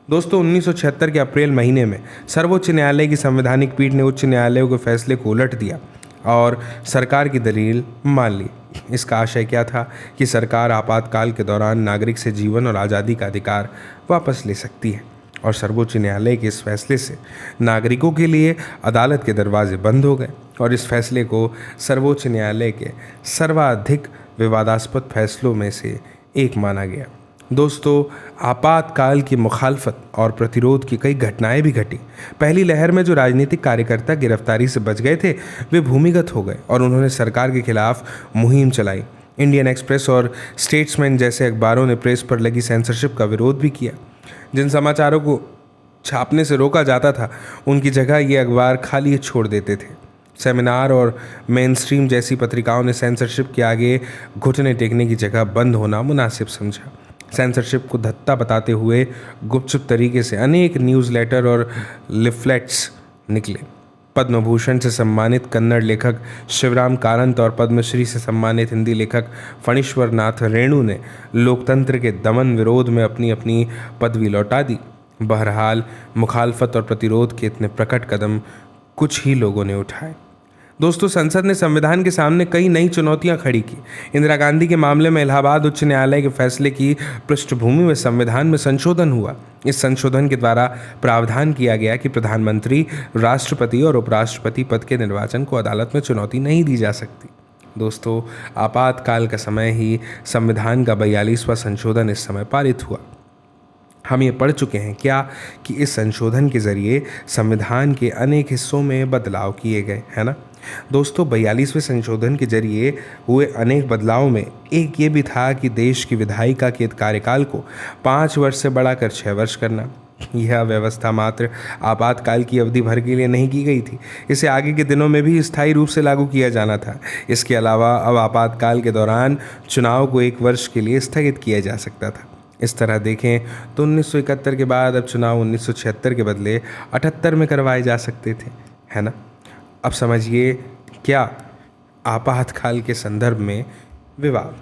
दोस्तों, 1976 के अप्रैल महीने में सर्वोच्च न्यायालय की संवैधानिक पीठ ने उच्च न्यायालयों के फैसले को उलट दिया और सरकार की दलील मान ली। इसका आशय क्या था कि सरकार आपातकाल के दौरान नागरिक से जीवन और आज़ादी का अधिकार वापस ले सकती है और सर्वोच्च न्यायालय के इस फैसले से नागरिकों के लिए अदालत के दरवाजे बंद हो गए और इस फैसले को सर्वोच्च न्यायालय के सर्वाधिक विवादास्पद फैसलों में से एक माना गया। दोस्तों, आपातकाल की मुखालफत और प्रतिरोध की कई घटनाएं भी घटी। पहली लहर में जो राजनीतिक कार्यकर्ता गिरफ्तारी से बच गए थे वे भूमिगत हो गए और उन्होंने सरकार के खिलाफ मुहिम चलाई। इंडियन एक्सप्रेस और स्टेट्समैन जैसे अखबारों ने प्रेस पर लगी सेंसरशिप का विरोध भी किया। जिन समाचारों को छापने से रोका जाता था उनकी जगह ये अखबार खाली छोड़ देते थे। सेमिनार और मेन स्ट्रीम जैसी पत्रिकाओं ने सेंसरशिप के आगे घुटने टेकने की जगह बंद होना मुनासिब समझा। सेंसरशिप को धत्ता बताते हुए गुपचुप तरीके से अनेक न्यूज़लेटर और लिफलेट्स निकले। पद्म भूषण से सम्मानित कन्नड़ लेखक शिवराम कारंत और पद्मश्री से सम्मानित हिंदी लेखक फणीश्वर नाथ रेणु ने लोकतंत्र के दमन विरोध में अपनी अपनी पदवी लौटा दी। बहरहाल मुखालफत और प्रतिरोध के इतने प्रकट कदम कुछ ही लोगों ने उठाए। दोस्तों, संसद ने संविधान के सामने कई नई चुनौतियां खड़ी की। इंदिरा गांधी के मामले में इलाहाबाद उच्च न्यायालय के फैसले की पृष्ठभूमि में संविधान में संशोधन हुआ। इस संशोधन के द्वारा प्रावधान किया गया कि प्रधानमंत्री, राष्ट्रपति और उपराष्ट्रपति पद के निर्वाचन को अदालत में चुनौती नहीं दी जा सकती। दोस्तों, आपातकाल का समय ही संविधान का 42वां संशोधन इस समय पारित हुआ। हम ये पढ़ चुके हैं क्या कि इस संशोधन के जरिए संविधान के अनेक हिस्सों में बदलाव किए गए, है ना। दोस्तों, 42वें संशोधन के जरिए हुए अनेक बदलावों में एक ये भी था कि देश की विधायिका के कार्यकाल को 5 वर्ष से बढ़ाकर 6 वर्ष करना। यह व्यवस्था मात्र आपातकाल की अवधि भर के लिए नहीं की गई थी, इसे आगे के दिनों में भी स्थायी रूप से लागू किया जाना था। इसके अलावा अब आपातकाल के दौरान चुनाव को 1 वर्ष के लिए स्थगित किया जा सकता था। इस तरह देखें तो 1971 के बाद अब चुनाव 1976 के बदले 78 में करवाए जा सकते थे, है ना। अब समझिए क्या आपातकाल के संदर्भ में विवाद।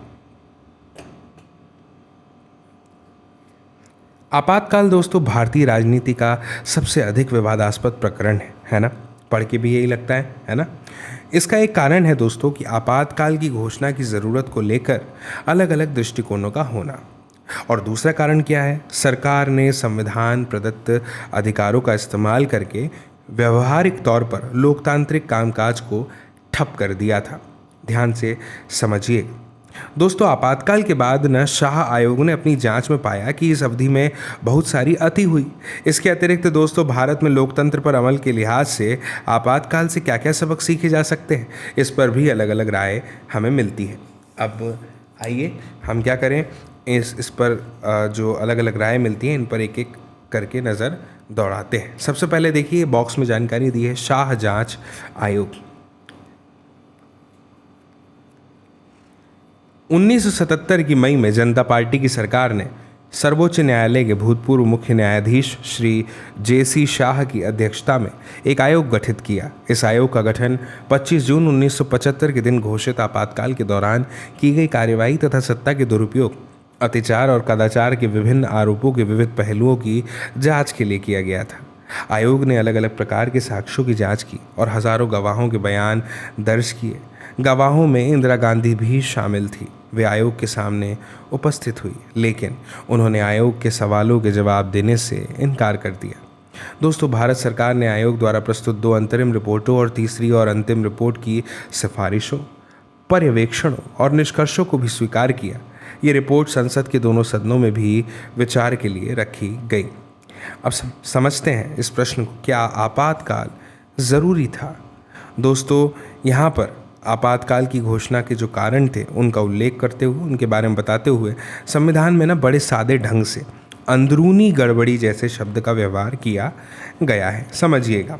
आपातकाल दोस्तों भारतीय राजनीति का सबसे अधिक विवादास्पद प्रकरण है ना। पढ़ के भी यही लगता है ना। इसका एक कारण है दोस्तों कि आपातकाल की घोषणा की ज़रूरत को लेकर अलग अलग दृष्टिकोणों का होना। और दूसरा कारण क्या है? सरकार ने संविधान प्रदत्त अधिकारों का इस्तेमाल करके व्यवहारिक तौर पर लोकतांत्रिक कामकाज को ठप कर दिया था। ध्यान से समझिए दोस्तों, आपातकाल के बाद न शाह आयोग ने अपनी जांच में पाया कि इस अवधि में बहुत सारी अति हुई। इसके अतिरिक्त दोस्तों, भारत में लोकतंत्र पर अमल के लिहाज से आपातकाल से क्या क्या सबक सीखे जा सकते हैं, इस पर भी अलग अलग राय हमें मिलती है। अब आइए हम क्या करें, इस पर जो अलग अलग राय मिलती हैं इन पर एक एक करके नज़र दौड़ाते हैं। सबसे पहले देखिए बॉक्स में जानकारी दी है शाह जांच आयोग। 1977 की मई में जनता पार्टी की सरकार ने सर्वोच्च न्यायालय के भूतपूर्व मुख्य न्यायाधीश श्री JC शाह की अध्यक्षता में एक आयोग गठित किया। इस आयोग का गठन 25 जून 1975 के दिन घोषित आपातकाल के दौरान की गई कार्यवाही तथा सत्ता के दुरुपयोग, अत्याचार और कदाचार के विभिन्न आरोपों के विविध पहलुओं की जांच के लिए किया गया था। आयोग ने अलग अलग प्रकार के साक्ष्यों की जांच की और हजारों गवाहों के बयान दर्ज किए। गवाहों में इंदिरा गांधी भी शामिल थी। वे आयोग के सामने उपस्थित हुई, लेकिन उन्होंने आयोग के सवालों के जवाब देने से इनकार कर दिया। दोस्तों, भारत सरकार ने आयोग द्वारा प्रस्तुत 2 अंतरिम रिपोर्टों और तीसरी और अंतिम रिपोर्ट की सिफारिशों, पर्यवेक्षणों और निष्कर्षों को भी स्वीकार किया। ये रिपोर्ट संसद के दोनों सदनों में भी विचार के लिए रखी गई। अब समझते हैं इस प्रश्न को, क्या आपातकाल ज़रूरी था? दोस्तों, यहाँ पर आपातकाल की घोषणा के जो कारण थे उनका उल्लेख करते हुए, उनके बारे में बताते हुए संविधान में बड़े सादे ढंग से अंदरूनी गड़बड़ी जैसे शब्द का व्यवहार किया गया है। समझिएगा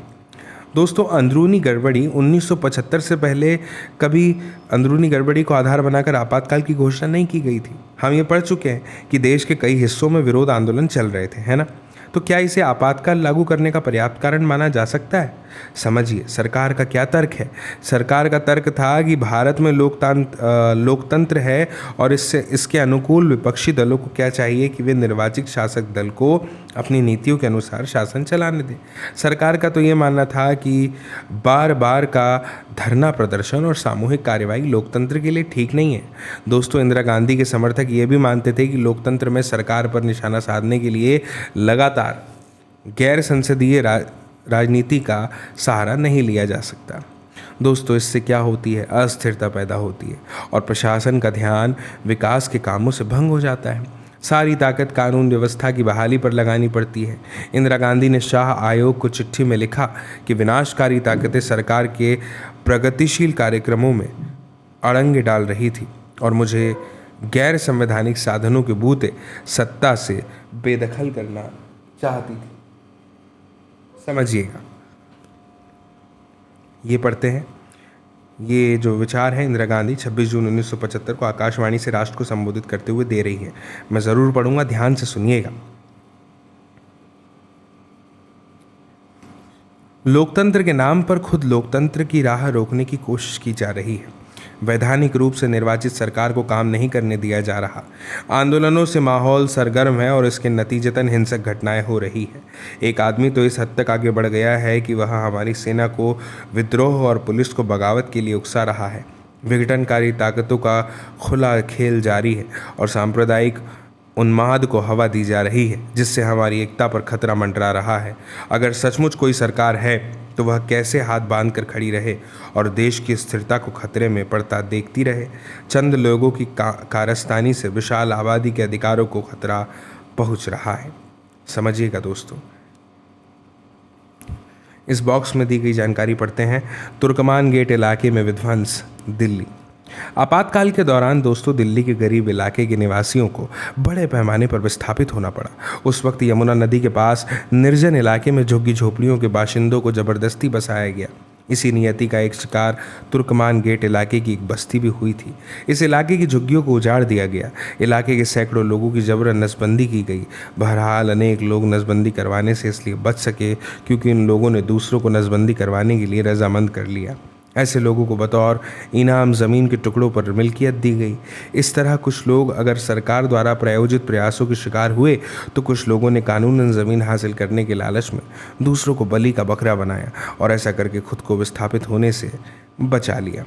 दोस्तों, अंदरूनी गड़बड़ी 1975 से पहले कभी अंदरूनी गड़बड़ी को आधार बनाकर आपातकाल की घोषणा नहीं की गई थी। हम ये पढ़ चुके हैं कि देश के कई हिस्सों में विरोध आंदोलन चल रहे थे, है ना। तो क्या इसे आपातकाल लागू करने का पर्याप्त कारण माना जा सकता है? समझिए सरकार का क्या तर्क है। सरकार का तर्क था कि भारत में लोकतंत्र है और इसके अनुकूल विपक्षी दलों को क्या चाहिए कि वे निर्वाचित शासक दल को अपनी नीतियों के अनुसार शासन चलाने दें। सरकार का तो ये मानना था कि बार बार का धरना प्रदर्शन और सामूहिक कार्यवाही लोकतंत्र के लिए ठीक नहीं है। दोस्तों, इंदिरा गांधी के समर्थक ये भी मानते थे कि लोकतंत्र में सरकार पर निशाना साधने के लिए लगातार गैर संसदीय राजनीति का सहारा नहीं लिया जा सकता। दोस्तों, इससे क्या होती है? अस्थिरता पैदा होती है और प्रशासन का ध्यान विकास के कामों से भंग हो जाता है। सारी ताकत कानून व्यवस्था की बहाली पर लगानी पड़ती है। इंदिरा गांधी ने शाह आयोग को चिट्ठी में लिखा कि विनाशकारी ताकतें सरकार के प्रगतिशील कार्यक्रमों में अड़ंगे डाल रही थी और मुझे गैर संवैधानिक साधनों के बूते सत्ता से बेदखल करना चाहती थी। समझिएगा, ये पढ़ते हैं। ये जो विचार है इंदिरा गांधी 26 जून 1975 को आकाशवाणी से राष्ट्र को संबोधित करते हुए दे रही है। मैं ज़रूर पढ़ूंगा, ध्यान से सुनिएगा। लोकतंत्र के नाम पर खुद लोकतंत्र की राह रोकने की कोशिश की जा रही है। वैधानिक रूप से निर्वाचित सरकार को काम नहीं करने दिया जा रहा। आंदोलनों से माहौल सरगर्म है और इसके नतीजतन हिंसक घटनाएं हो रही है। एक आदमी तो इस हद तक आगे बढ़ गया है कि वह हमारी सेना को विद्रोह और पुलिस को बगावत के लिए उकसा रहा है। विघटनकारी ताकतों का खुला खेल जारी है और सांप्रदायिक उन्माद को हवा दी जा रही है, जिससे हमारी एकता पर खतरा मंडरा रहा है। अगर सचमुच कोई सरकार है तो वह कैसे हाथ बांध कर खड़ी रहे और देश की स्थिरता को खतरे में पड़ता देखती रहे। चंद लोगों की कारस्तानी से विशाल आबादी के अधिकारों को खतरा पहुंच रहा है। समझिएगा दोस्तों। इस बॉक्स में दी गई जानकारी पढ़ते हैं। तुर्कमान गेट इलाके में विध्वंस, दिल्ली। आपातकाल के दौरान दोस्तों दिल्ली के गरीब इलाके के निवासियों को बड़े पैमाने पर विस्थापित होना पड़ा। उस वक्त यमुना नदी के पास निर्जन इलाके में झुग्गी झोपड़ियों के बाशिंदों को जबरदस्ती बसाया गया। इसी नियति का एक शिकार तुर्कमान गेट इलाके की एक बस्ती भी हुई थी। इस इलाके की झुग्गियों को उजाड़ दिया गया। इलाके के सैकड़ों लोगों की जबरन नसबंदी की गई। बहरहाल अनेक लोग नसबंदी करवाने से इसलिए बच सके क्योंकि इन लोगों ने दूसरों को नसबंदी करवाने के लिए रजामंद कर लिया। ऐसे लोगों को बतौर इनाम ज़मीन के टुकड़ों पर मिल्कियत दी गई। इस तरह कुछ लोग अगर सरकार द्वारा प्रायोजित प्रयासों के शिकार हुए तो कुछ लोगों ने कानूनन ज़मीन हासिल करने के लालच में दूसरों को बलि का बकरा बनाया और ऐसा करके खुद को विस्थापित होने से बचा लिया।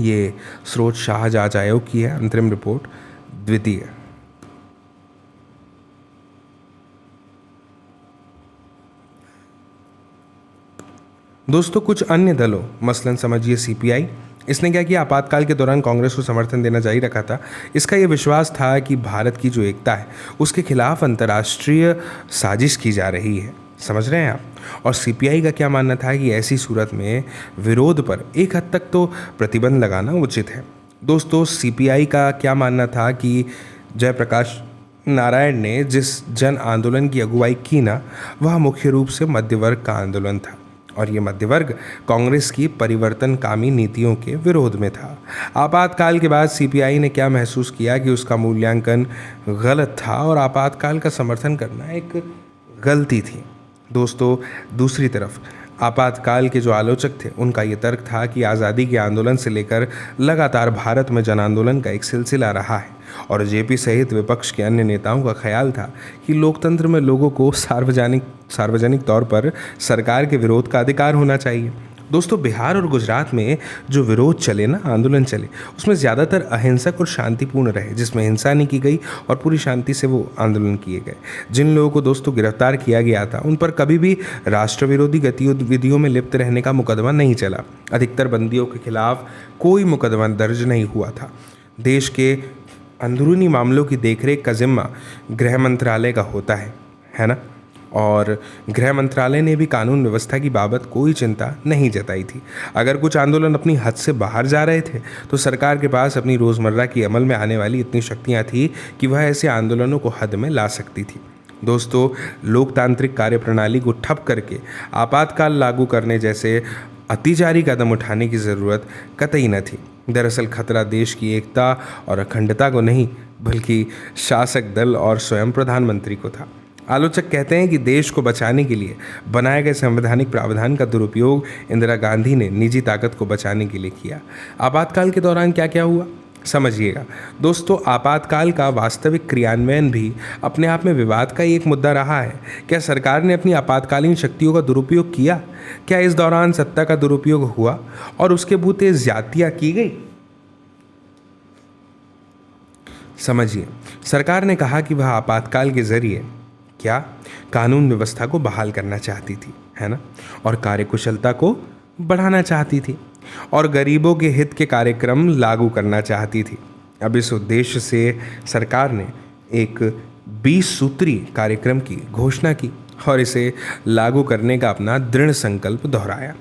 ये स्रोत शाह जांच आयोग की है। अंतरिम रिपोर्ट द्वितीय। दोस्तों कुछ अन्य दलों मसलन समझिए सीपीआई, इसने क्या किया, आपातकाल के दौरान कांग्रेस को समर्थन देना जारी रखा था। इसका यह विश्वास था कि भारत की जो एकता है उसके खिलाफ अंतर्राष्ट्रीय साजिश की जा रही है। समझ रहे हैं आप। और सीपीआई का क्या मानना था कि ऐसी सूरत में विरोध पर एक हद तक तो प्रतिबंध लगाना उचित है। दोस्तों सीपीआई का क्या मानना था कि जयप्रकाश नारायण ने जिस जन आंदोलन की अगुवाई की ना, वह मुख्य रूप से मध्यवर्ग का आंदोलन था और ये मध्यवर्ग कांग्रेस की परिवर्तनकामी नीतियों के विरोध में था। आपातकाल के बाद सीपीआई ने क्या महसूस किया कि उसका मूल्यांकन गलत था और आपातकाल का समर्थन करना एक गलती थी। दोस्तों दूसरी तरफ आपातकाल के जो आलोचक थे उनका ये तर्क था कि आज़ादी के आंदोलन से लेकर लगातार भारत में जन आंदोलन का एक सिलसिला रहा है और जेपी सहित विपक्ष के अन्य नेताओं का ख्याल था कि लोकतंत्र में लोगों को सार्वजनिक तौर पर सरकार के विरोध का अधिकार होना चाहिए। दोस्तों बिहार और गुजरात में जो विरोध चले ना, आंदोलन चले, उसमें ज़्यादातर अहिंसक और शांतिपूर्ण रहे, जिसमें हिंसा नहीं की गई और पूरी शांति से वो आंदोलन किए गए। जिन लोगों को दोस्तों गिरफ्तार किया गया था उन पर कभी भी राष्ट्र विरोधी गतिविधियों में लिप्त रहने का मुकदमा नहीं चला। अधिकतर बंदियों के खिलाफ कोई मुकदमा दर्ज नहीं हुआ था। देश के अंदरूनी मामलों की देखरेख का जिम्मा गृह मंत्रालय का होता है ना। और गृह मंत्रालय ने भी कानून व्यवस्था की बाबत कोई चिंता नहीं जताई थी। अगर कुछ आंदोलन अपनी हद से बाहर जा रहे थे तो सरकार के पास अपनी रोज़मर्रा की अमल में आने वाली इतनी शक्तियां थी कि वह ऐसे आंदोलनों को हद में ला सकती थी। दोस्तों लोकतांत्रिक कार्यप्रणाली को ठप करके आपातकाल लागू करने जैसे अतिचारी कदम उठाने की ज़रूरत कतई न थी। दरअसल खतरा देश की एकता और अखंडता को नहीं बल्कि शासक दल और स्वयं प्रधानमंत्री को था। आलोचक कहते हैं कि देश को बचाने के लिए बनाए गए संवैधानिक प्रावधान का दुरुपयोग इंदिरा गांधी ने निजी ताकत को बचाने के लिए किया। आपातकाल के दौरान क्या क्या हुआ समझिएगा। दोस्तों आपातकाल का वास्तविक क्रियान्वयन भी अपने आप में विवाद का एक मुद्दा रहा है। क्या सरकार ने अपनी आपातकालीन शक्तियों का दुरुपयोग किया? क्या इस दौरान सत्ता का दुरुपयोग हुआ और उसके बूते ज्यादतियाँ की गई? समझिए, सरकार ने कहा कि वह आपातकाल के जरिए क्या कानून व्यवस्था को बहाल करना चाहती थी, है ना, और कार्यकुशलता को बढ़ाना चाहती थी और गरीबों के हित के कार्यक्रम लागू करना चाहती थी। अब इस उद्देश्य से सरकार ने एक 20 सूत्री कार्यक्रम की घोषणा की और इसे लागू करने का अपना दृढ़ संकल्प दोहराया।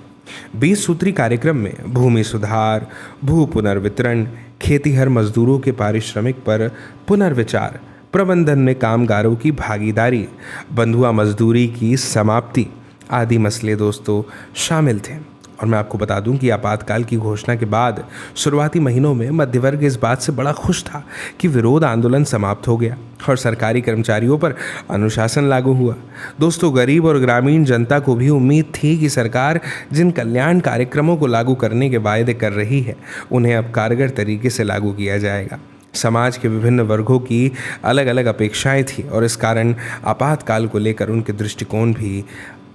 20 सूत्री कार्यक्रम में भूमि सुधार, भू पुनर्वितरण, खेतीहर मजदूरों के पारिश्रमिक पर पुनर्विचार, प्रबंधन में कामगारों की भागीदारी, बंधुआ मजदूरी की समाप्ति आदि मसले दोस्तों शामिल थे। और मैं आपको बता दूं कि आपातकाल की घोषणा के बाद शुरुआती महीनों में मध्य वर्ग इस बात से बड़ा खुश था कि विरोध आंदोलन समाप्त हो गया और सरकारी कर्मचारियों पर अनुशासन लागू हुआ। दोस्तों, गरीब और ग्रामीण जनता को भी उम्मीद थी कि सरकार जिन कल्याण कार्यक्रमों को लागू करने के वायदे कर रही है उन्हें अब कारगर तरीके से लागू किया जाएगा। समाज के विभिन्न वर्गों की अलग अलग अपेक्षाएं थी और इस कारण आपातकाल को लेकर उनके दृष्टिकोण भी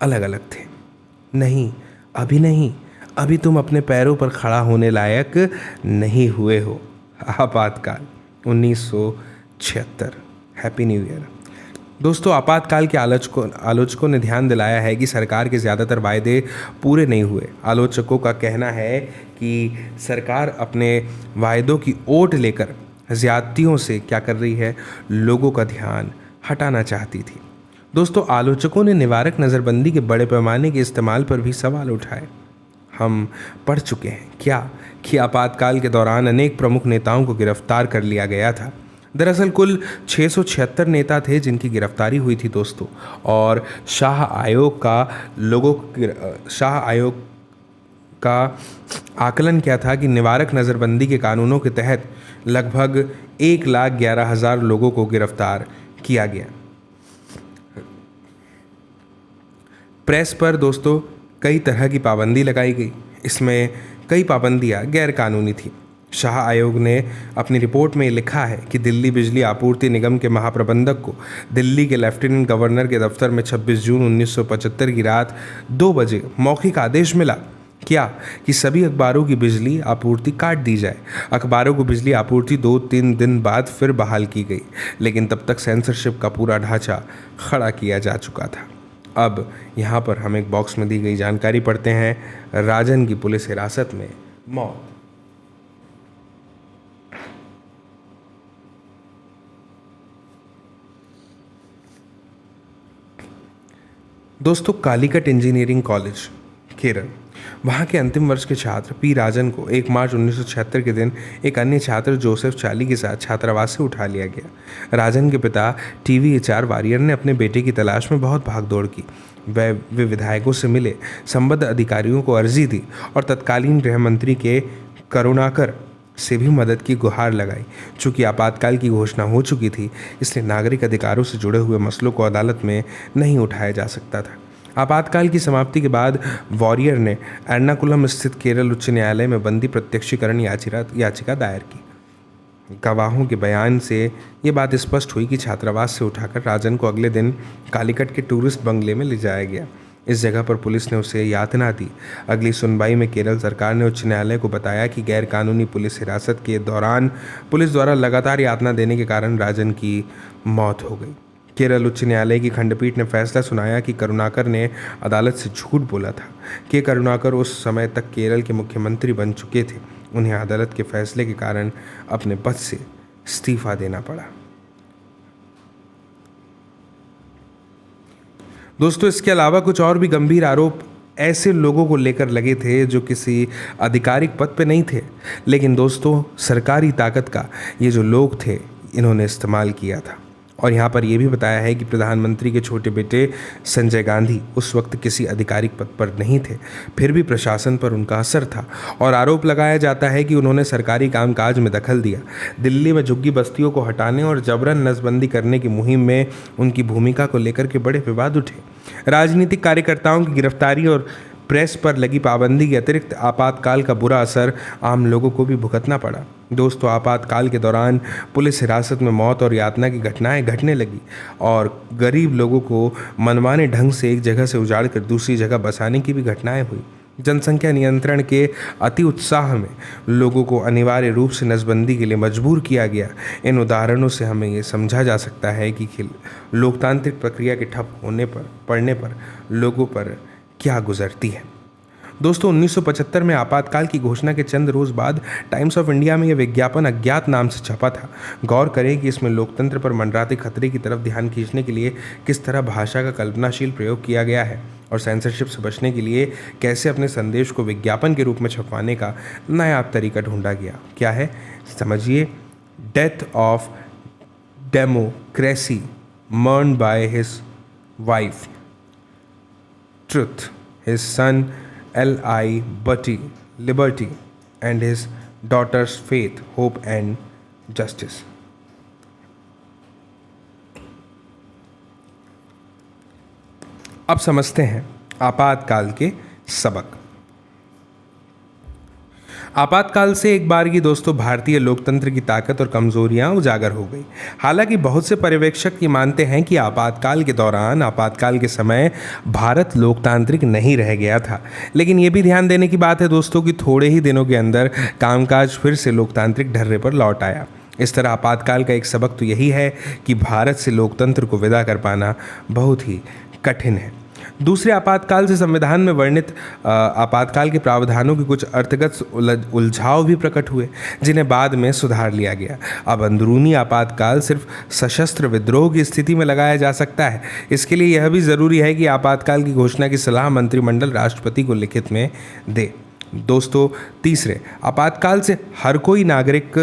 अलग अलग थे। नहीं, अभी नहीं, अभी तुम अपने पैरों पर खड़ा होने लायक नहीं हुए हो। आपातकाल 1976। Happy new year. दोस्तों, आपातकाल के आलोचकों ने ध्यान दिलाया है कि सरकार के ज़्यादातर वायदे पूरे नहीं हुए। आलोचकों का कहना है कि सरकार अपने वायदों की ओट लेकर ज़्यादतियों से क्या कर रही है, लोगों का ध्यान हटाना चाहती थी। दोस्तों, आलोचकों ने निवारक नज़रबंदी के बड़े पैमाने के इस्तेमाल पर भी सवाल उठाए। हम पढ़ चुके हैं क्या कि आपातकाल के दौरान अनेक प्रमुख नेताओं को गिरफ्तार कर लिया गया था। दरअसल कुल 676 नेता थे जिनकी गिरफ्तारी हुई थी दोस्तों, और शाह आयोग का आकलन क्या था कि निवारक नज़रबंदी के कानूनों के तहत लगभग 1,11,000 लोगों को गिरफ्तार किया गया। प्रेस पर दोस्तों कई तरह की पाबंदी लगाई गई। इसमें कई पाबंदियां गैर कानूनी थी। शाह आयोग ने अपनी रिपोर्ट में लिखा है कि दिल्ली बिजली आपूर्ति निगम के महाप्रबंधक को दिल्ली के लेफ्टिनेंट गवर्नर के दफ्तर में 26 जून 1975 की रात 2 बजे मौखिक आदेश मिला क्या कि सभी अखबारों की बिजली आपूर्ति काट दी जाए। अखबारों को बिजली आपूर्ति 2-3 दिन बाद फिर बहाल की गई, लेकिन तब तक सेंसरशिप का पूरा ढांचा खड़ा किया जा चुका था। अब यहाँ पर हम एक बॉक्स में दी गई जानकारी पढ़ते हैं। राजन की पुलिस हिरासत में मौत। दोस्तों, कालीकट इंजीनियरिंग कॉलेज केरल, वहाँ के अंतिम वर्ष के छात्र पी राजन को 1 मार्च 1976 के दिन एक अन्य छात्र जोसेफ चाली के साथ छात्रावास से उठा लिया गया। राजन के पिता TVHR वारियर ने अपने बेटे की तलाश में बहुत भागदौड़ की। वे विधायकों से मिले, संबद्ध अधिकारियों को अर्जी दी और तत्कालीन गृह मंत्री के करुणाकर से भी मदद की गुहार लगाई। चूँकि आपातकाल की घोषणा हो चुकी थी, इसलिए नागरिक अधिकारों से जुड़े हुए मसलों को अदालत में नहीं उठाया जा सकता था। आपातकाल की समाप्ति के बाद वॉरियर ने एर्नाकुलम स्थित केरल उच्च न्यायालय में बंदी प्रत्यक्षीकरण याचिका दायर की। गवाहों के बयान से ये बात स्पष्ट हुई कि छात्रावास से उठाकर राजन को अगले दिन कालीकट के टूरिस्ट बंगले में ले जाया गया। इस जगह पर पुलिस ने उसे यातना दी। अगली सुनवाई में केरल सरकार ने उच्च न्यायालय को बताया कि गैरकानूनी पुलिस हिरासत के दौरान पुलिस द्वारा लगातार यातना देने के कारण राजन की मौत हो गई। केरल उच्च न्यायालय की खंडपीठ ने फैसला सुनाया कि करुणाकर ने अदालत से झूठ बोला था। के करुणाकर उस समय तक केरल के मुख्यमंत्री बन चुके थे। उन्हें अदालत के फैसले के कारण अपने पद से इस्तीफा देना पड़ा। दोस्तों, इसके अलावा कुछ और भी गंभीर आरोप ऐसे लोगों को लेकर लगे थे जो किसी आधिकारिक पद पे नहीं थे, लेकिन दोस्तों सरकारी ताकत का ये जो लोग थे इन्होंने इस्तेमाल किया था। और यहाँ पर यह भी बताया है कि प्रधानमंत्री के छोटे बेटे संजय गांधी उस वक्त किसी आधिकारिक पद पर नहीं थे, फिर भी प्रशासन पर उनका असर था और आरोप लगाया जाता है कि उन्होंने सरकारी कामकाज में दखल दिया। दिल्ली में झुग्गी बस्तियों को हटाने और जबरन नसबंदी करने की मुहिम में उनकी भूमिका को लेकर के बड़े विवाद उठे। राजनीतिक कार्यकर्ताओं की गिरफ्तारी और प्रेस पर लगी पाबंदी के अतिरिक्त आपातकाल का बुरा असर आम लोगों को भी भुगतना पड़ा। दोस्तों, आपातकाल के दौरान पुलिस हिरासत में मौत और यातना की घटनाएं घटने लगी और गरीब लोगों को मनमाने ढंग से एक जगह से उजाड़ कर दूसरी जगह बसाने की भी घटनाएं हुई। जनसंख्या नियंत्रण के अति उत्साह में लोगों को अनिवार्य रूप से नसबंदी के लिए मजबूर किया गया। इन उदाहरणों से हमें ये समझा जा सकता है कि लोकतांत्रिक प्रक्रिया के ठप पड़ने पर लोगों पर क्या गुजरती है। दोस्तों, 1975 में आपातकाल की घोषणा के चंद रोज बाद टाइम्स ऑफ इंडिया में यह विज्ञापन अज्ञात नाम से छपा था। गौर करें कि इसमें लोकतंत्र पर मंडराते खतरे की तरफ ध्यान खींचने के लिए किस तरह भाषा का कल्पनाशील प्रयोग किया गया है और सेंसरशिप से बचने के लिए कैसे अपने संदेश को विज्ञापन के रूप में छपवाने का नया तरीका ढूंढा गया। क्या है, समझिए। डेथ ऑफ डेमोक्रेसी मर्न by his wife Truth, his son L.I. Liberty and his daughters Faith, Hope and Justice. अब समझते हैं आपातकाल के सबक। आपातकाल से एक बार की दोस्तों भारतीय लोकतंत्र की ताकत और कमजोरियां उजागर हो गई। हालांकि बहुत से पर्यवेक्षक ये मानते हैं कि आपातकाल के दौरान, आपातकाल के समय भारत लोकतांत्रिक नहीं रह गया था, लेकिन ये भी ध्यान देने की बात है दोस्तों कि थोड़े ही दिनों के अंदर कामकाज फिर से लोकतांत्रिक ढर्रे पर लौट आया। इस तरह आपातकाल का एक सबक तो यही है कि भारत से लोकतंत्र को विदा कर पाना बहुत ही कठिन है। दूसरे आपातकाल से संविधान में वर्णित आपातकाल के प्रावधानों के कुछ अर्थगत उलझाव भी प्रकट हुए, जिन्हें बाद में सुधार लिया गया। अब अंदरूनी आपातकाल सिर्फ सशस्त्र विद्रोह की स्थिति में लगाया जा सकता है। इसके लिए यह भी ज़रूरी है कि आपातकाल की घोषणा की सलाह मंत्रिमंडल राष्ट्रपति को लिखित में दे। दोस्तों तीसरे, आपातकाल से हर कोई नागरिक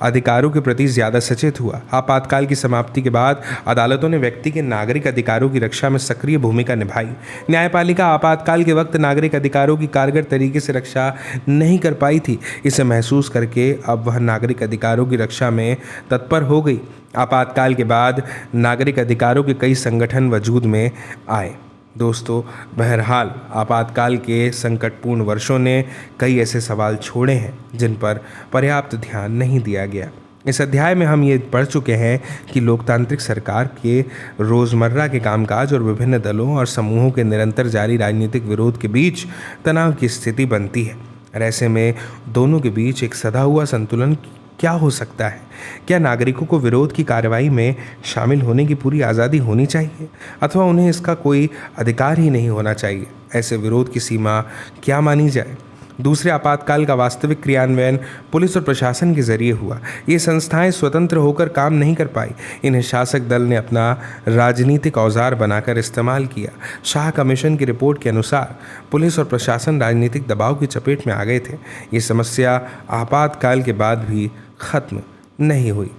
अधिकारों के प्रति ज़्यादा सचेत हुआ। आपातकाल की समाप्ति के बाद अदालतों ने व्यक्ति के नागरिक अधिकारों की रक्षा में सक्रिय भूमिका निभाई। न्यायपालिका आपातकाल के वक्त नागरिक अधिकारों की कारगर तरीके से रक्षा नहीं कर पाई थी। इसे महसूस करके अब वह नागरिक अधिकारों की रक्षा में तत्पर हो गई। आपातकाल के बाद नागरिक अधिकारों के कई संगठन वजूद में आए। दोस्तों बहरहाल आपातकाल के संकटपूर्ण वर्षों ने कई ऐसे सवाल छोड़े हैं जिन पर पर्याप्त ध्यान नहीं दिया गया। इस अध्याय में हम ये पढ़ चुके हैं कि लोकतांत्रिक सरकार के रोज़मर्रा के कामकाज और विभिन्न दलों और समूहों के निरंतर जारी राजनीतिक विरोध के बीच तनाव की स्थिति बनती है। और ऐसे में दोनों के बीच एक सदा हुआ संतुलन क्या हो सकता है? क्या नागरिकों को विरोध की कार्रवाई में शामिल होने की पूरी आज़ादी होनी चाहिए अथवा उन्हें इसका कोई अधिकार ही नहीं होना चाहिए? ऐसे विरोध की सीमा क्या मानी जाए? दूसरे आपातकाल का वास्तविक क्रियान्वयन पुलिस और प्रशासन के जरिए हुआ। ये संस्थाएं स्वतंत्र होकर काम नहीं कर पाई। इन्हें शासक दल ने अपना राजनीतिक औजार बनाकर इस्तेमाल किया। शाह कमीशन की रिपोर्ट के अनुसार पुलिस और प्रशासन राजनीतिक दबाव की चपेट में आ गए थे। ये समस्या आपातकाल के बाद भी खत्म नहीं हुई।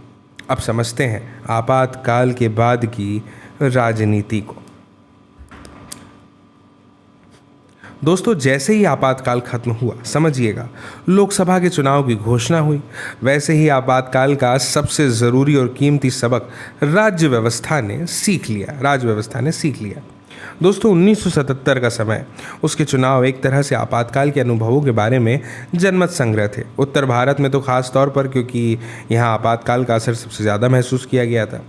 अब समझते हैं आपातकाल के बाद की राजनीति को। दोस्तों जैसे ही आपातकाल खत्म हुआ, समझिएगा, लोकसभा के चुनाव की घोषणा हुई। वैसे ही आपातकाल का सबसे ज़रूरी और कीमती सबक राज्य व्यवस्था ने सीख लिया। दोस्तों 1977 का समय, उसके चुनाव एक तरह से आपातकाल के अनुभवों के बारे में जनमत संग्रह थे। उत्तर भारत में तो खास तौर पर, क्योंकि यहाँ आपातकाल का असर सबसे ज़्यादा महसूस किया गया था।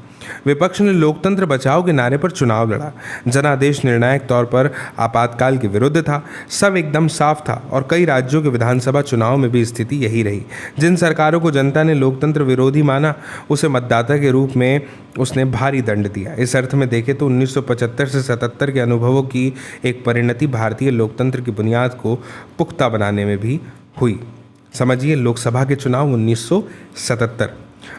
विपक्ष ने लोकतंत्र बचाओ के नारे पर चुनाव लड़ा। जनादेश निर्णायक तौर पर आपातकाल के विरुद्ध था। सब एकदम साफ था और कई राज्यों के विधानसभा चुनाव में भी स्थिति यही रही। जिन सरकारों को जनता ने लोकतंत्र विरोधी माना, उसे मतदाता के रूप में उसने भारी दंड दिया। इस अर्थ में देखें तो 1975 से 77 के अनुभवों की एक परिणति भारतीय लोकतंत्र की बुनियाद को पुख्ता बनाने में भी हुई। समझिए, लोकसभा के चुनाव 1977,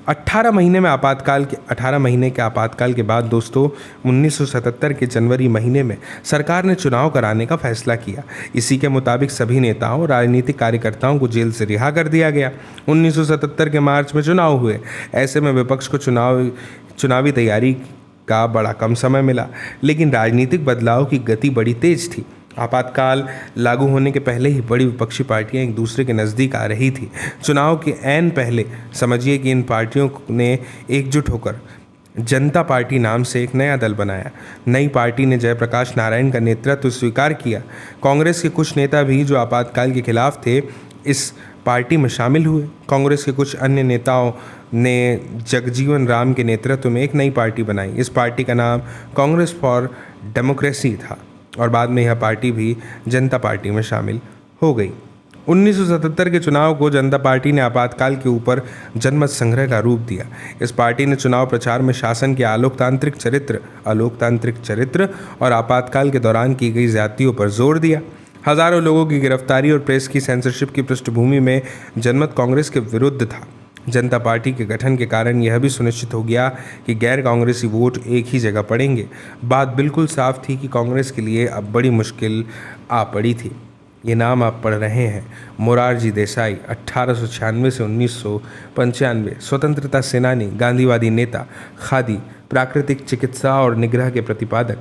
18 महीने के आपातकाल के बाद दोस्तों 1977 के जनवरी महीने में सरकार ने चुनाव कराने का फैसला किया। इसी के मुताबिक सभी नेताओं और राजनीतिक कार्यकर्ताओं को जेल से रिहा कर दिया गया। 1977 के मार्च में चुनाव हुए। ऐसे में विपक्ष को चुनावी तैयारी का बड़ा कम समय मिला, लेकिन राजनीतिक बदलाव की गति बड़ी तेज थी। आपातकाल लागू होने के पहले ही बड़ी विपक्षी पार्टियां एक दूसरे के नज़दीक आ रही थी। चुनाव के ऐन पहले समझिए कि इन पार्टियों ने एकजुट होकर जनता पार्टी नाम से एक नया दल बनाया। नई पार्टी ने जयप्रकाश नारायण का नेतृत्व स्वीकार किया। कांग्रेस के कुछ नेता भी जो आपातकाल के खिलाफ थे, इस पार्टी में शामिल हुए। कांग्रेस के कुछ अन्य नेताओं ने जगजीवन राम के नेतृत्व में एक नई पार्टी बनाई। इस पार्टी का नाम कांग्रेस फॉर डेमोक्रेसी था और बाद में यह पार्टी भी जनता पार्टी में शामिल हो गई। 1977 के चुनाव को जनता पार्टी ने आपातकाल के ऊपर जनमत संग्रह का रूप दिया। इस पार्टी ने चुनाव प्रचार में शासन के अलोकतांत्रिक चरित्र और आपातकाल के दौरान की गई ज्यादतियों पर जोर दिया। हजारों लोगों की गिरफ्तारी और प्रेस की सेंसरशिप की पृष्ठभूमि में जनमत कांग्रेस के विरुद्ध था। जनता पार्टी के गठन के कारण यह भी सुनिश्चित हो गया कि गैर कांग्रेसी वोट एक ही जगह पड़ेंगे। बात बिल्कुल साफ थी कि कांग्रेस के लिए अब बड़ी मुश्किल आ पड़ी थी। ये नाम आप पढ़ रहे हैं, मोरारजी देसाई, 1896 से 1995, स्वतंत्रता सेनानी, गांधीवादी नेता, खादी, प्राकृतिक चिकित्सा और निग्रह के प्रतिपादक,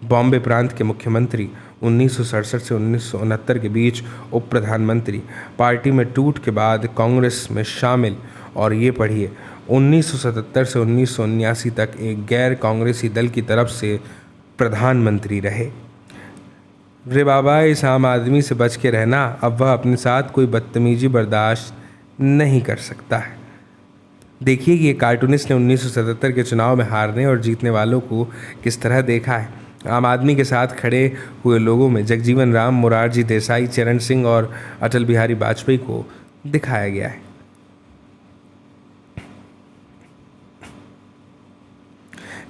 बॉम्बे प्रांत के मुख्यमंत्री, 1967 से 1969 के बीच उप प्रधानमंत्री, पार्टी में टूट के बाद कांग्रेस में शामिल, और ये पढ़िए 1977 से 1979 तक एक गैर कांग्रेसी दल की तरफ से प्रधानमंत्री रहे। रे बाबा, इस आम आदमी से बच के रहना, अब वह अपने साथ कोई बदतमीजी बर्दाश्त नहीं कर सकता है। देखिए कि ये कार्टूनिस्ट ने 1977 के चुनाव में हारने और जीतने वालों को किस तरह देखा है। आम आदमी के साथ खड़े हुए लोगों में जगजीवन राम, मोरारजी देसाई, चरण सिंह और अटल बिहारी वाजपेयी को दिखाया गया है।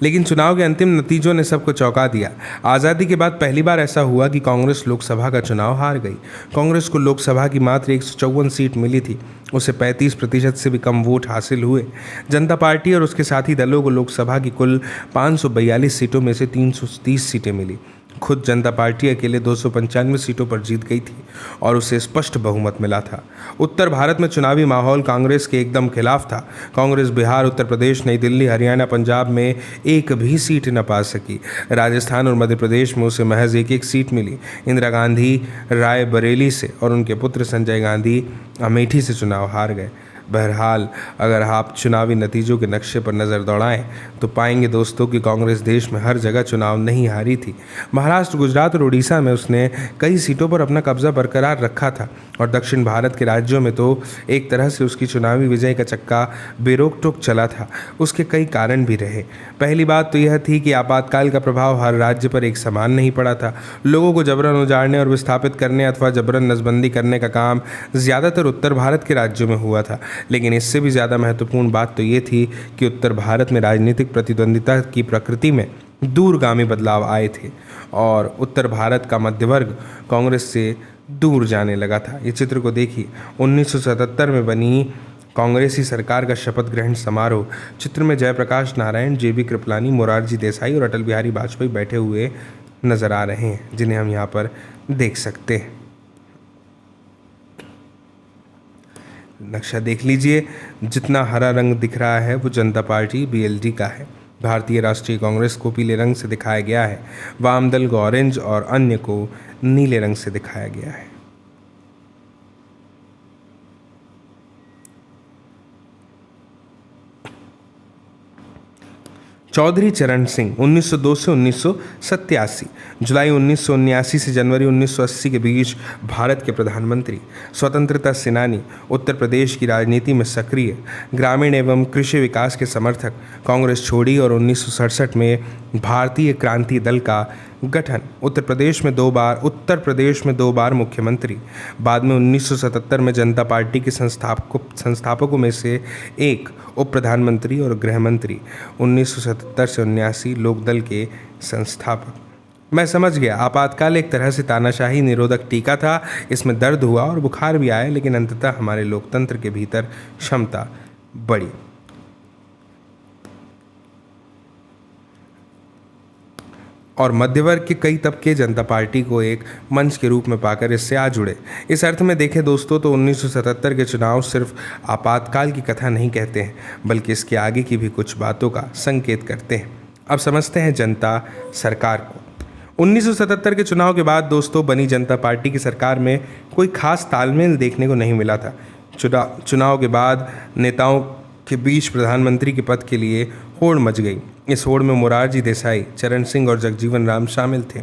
लेकिन चुनाव के अंतिम नतीजों ने सबको चौंका दिया। आज़ादी के बाद पहली बार ऐसा हुआ कि कांग्रेस लोकसभा का चुनाव हार गई। कांग्रेस को लोकसभा की मात्र 154 सीट मिली थी, उसे 35% से भी कम वोट हासिल हुए। जनता पार्टी और उसके साथी दलों को लोकसभा की कुल 542 सीटों में से 330 सीटें मिली। खुद जनता पार्टी अकेले 295 सीटों पर जीत गई थी और उसे स्पष्ट बहुमत मिला था। उत्तर भारत में चुनावी माहौल कांग्रेस के एकदम खिलाफ था। कांग्रेस बिहार, उत्तर प्रदेश, नई दिल्ली, हरियाणा, पंजाब में एक भी सीट न पा सकी। राजस्थान और मध्य प्रदेश में उसे महज एक सीट मिली। इंदिरा गांधी रायबरेली से और उनके पुत्र संजय गांधी अमेठी से चुनाव हार गए। बहरहाल, अगर आप चुनावी नतीजों के नक्शे पर नज़र दौड़ाएं तो पाएंगे दोस्तों कि कांग्रेस देश में हर जगह चुनाव नहीं हारी थी। महाराष्ट्र, गुजरात और उड़ीसा में उसने कई सीटों पर अपना कब्जा बरकरार रखा था और दक्षिण भारत के राज्यों में तो एक तरह से उसकी चुनावी विजय का चक्का बेरोक टोक चला था। उसके कई कारण भी रहे। पहली बात तो यह थी कि आपातकाल का प्रभाव हर राज्य पर एक समान नहीं पड़ा था। लोगों को जबरन उजाड़ने और विस्थापित करने अथवा जबरन नसबंदी करने का काम ज़्यादातर उत्तर भारत के राज्यों में हुआ था। लेकिन इससे भी ज़्यादा महत्वपूर्ण बात तो ये थी कि उत्तर भारत में राजनीतिक प्रतिद्वंदिता की प्रकृति में दूरगामी बदलाव आए थे और उत्तर भारत का मध्य वर्ग कांग्रेस से दूर जाने लगा था। ये चित्र को देखिए, 1977 में बनी कांग्रेसी सरकार का शपथ ग्रहण समारोह। चित्र में जयप्रकाश नारायण, जेबी कृपलानी, मोरारजी देसाई और अटल बिहारी वाजपेयी बैठे हुए नजर आ रहे हैं, जिन्हें हम यहाँ पर देख सकते हैं। नक्शा देख लीजिए, जितना हरा रंग दिख रहा है वो जनता पार्टी बीएलडी का है। भारतीय राष्ट्रीय कांग्रेस को पीले रंग से दिखाया गया है, वाम दल को ऑरेंज और अन्य को नीले रंग से दिखाया गया है। चौधरी चरण सिंह 1902 से 1987, जुलाई 1979 से जनवरी 1980 के बीच भारत के प्रधानमंत्री, स्वतंत्रता सेनानी, उत्तर प्रदेश की राजनीति में सक्रिय, ग्रामीण एवं कृषि विकास के समर्थक, कांग्रेस छोड़ी और 1967 में भारतीय क्रांति दल का गठन, उत्तर प्रदेश में दो बार मुख्यमंत्री, बाद में 1977 में जनता पार्टी के संस्थापकों में से एक, उप प्रधानमंत्री और गृह मंत्री, 1977 से 1979 लोकदल के संस्थापक। मैं समझ गया, आपातकाल एक तरह से तानाशाही निरोधक टीका था। इसमें दर्द हुआ और बुखार भी आया, लेकिन अंततः हमारे लोकतंत्र के भीतर क्षमता बढ़ी। और मध्यवर्ग के कई तबके जनता पार्टी को एक मंच के रूप में पाकर इससे आ जुड़े। इस अर्थ में देखें दोस्तों तो 1977 के चुनाव सिर्फ आपातकाल की कथा नहीं कहते हैं, बल्कि इसके आगे की भी कुछ बातों का संकेत करते हैं। अब समझते हैं जनता सरकार को। 1977 के चुनाव के बाद दोस्तों बनी जनता पार्टी की सरकार में कोई खास तालमेल देखने को नहीं मिला था। चुनाव के बाद नेताओं के बीच प्रधानमंत्री के पद के लिए होड़ मच गई। इस होड़ में मोरारजी देसाई, चरण सिंह और जगजीवन राम शामिल थे।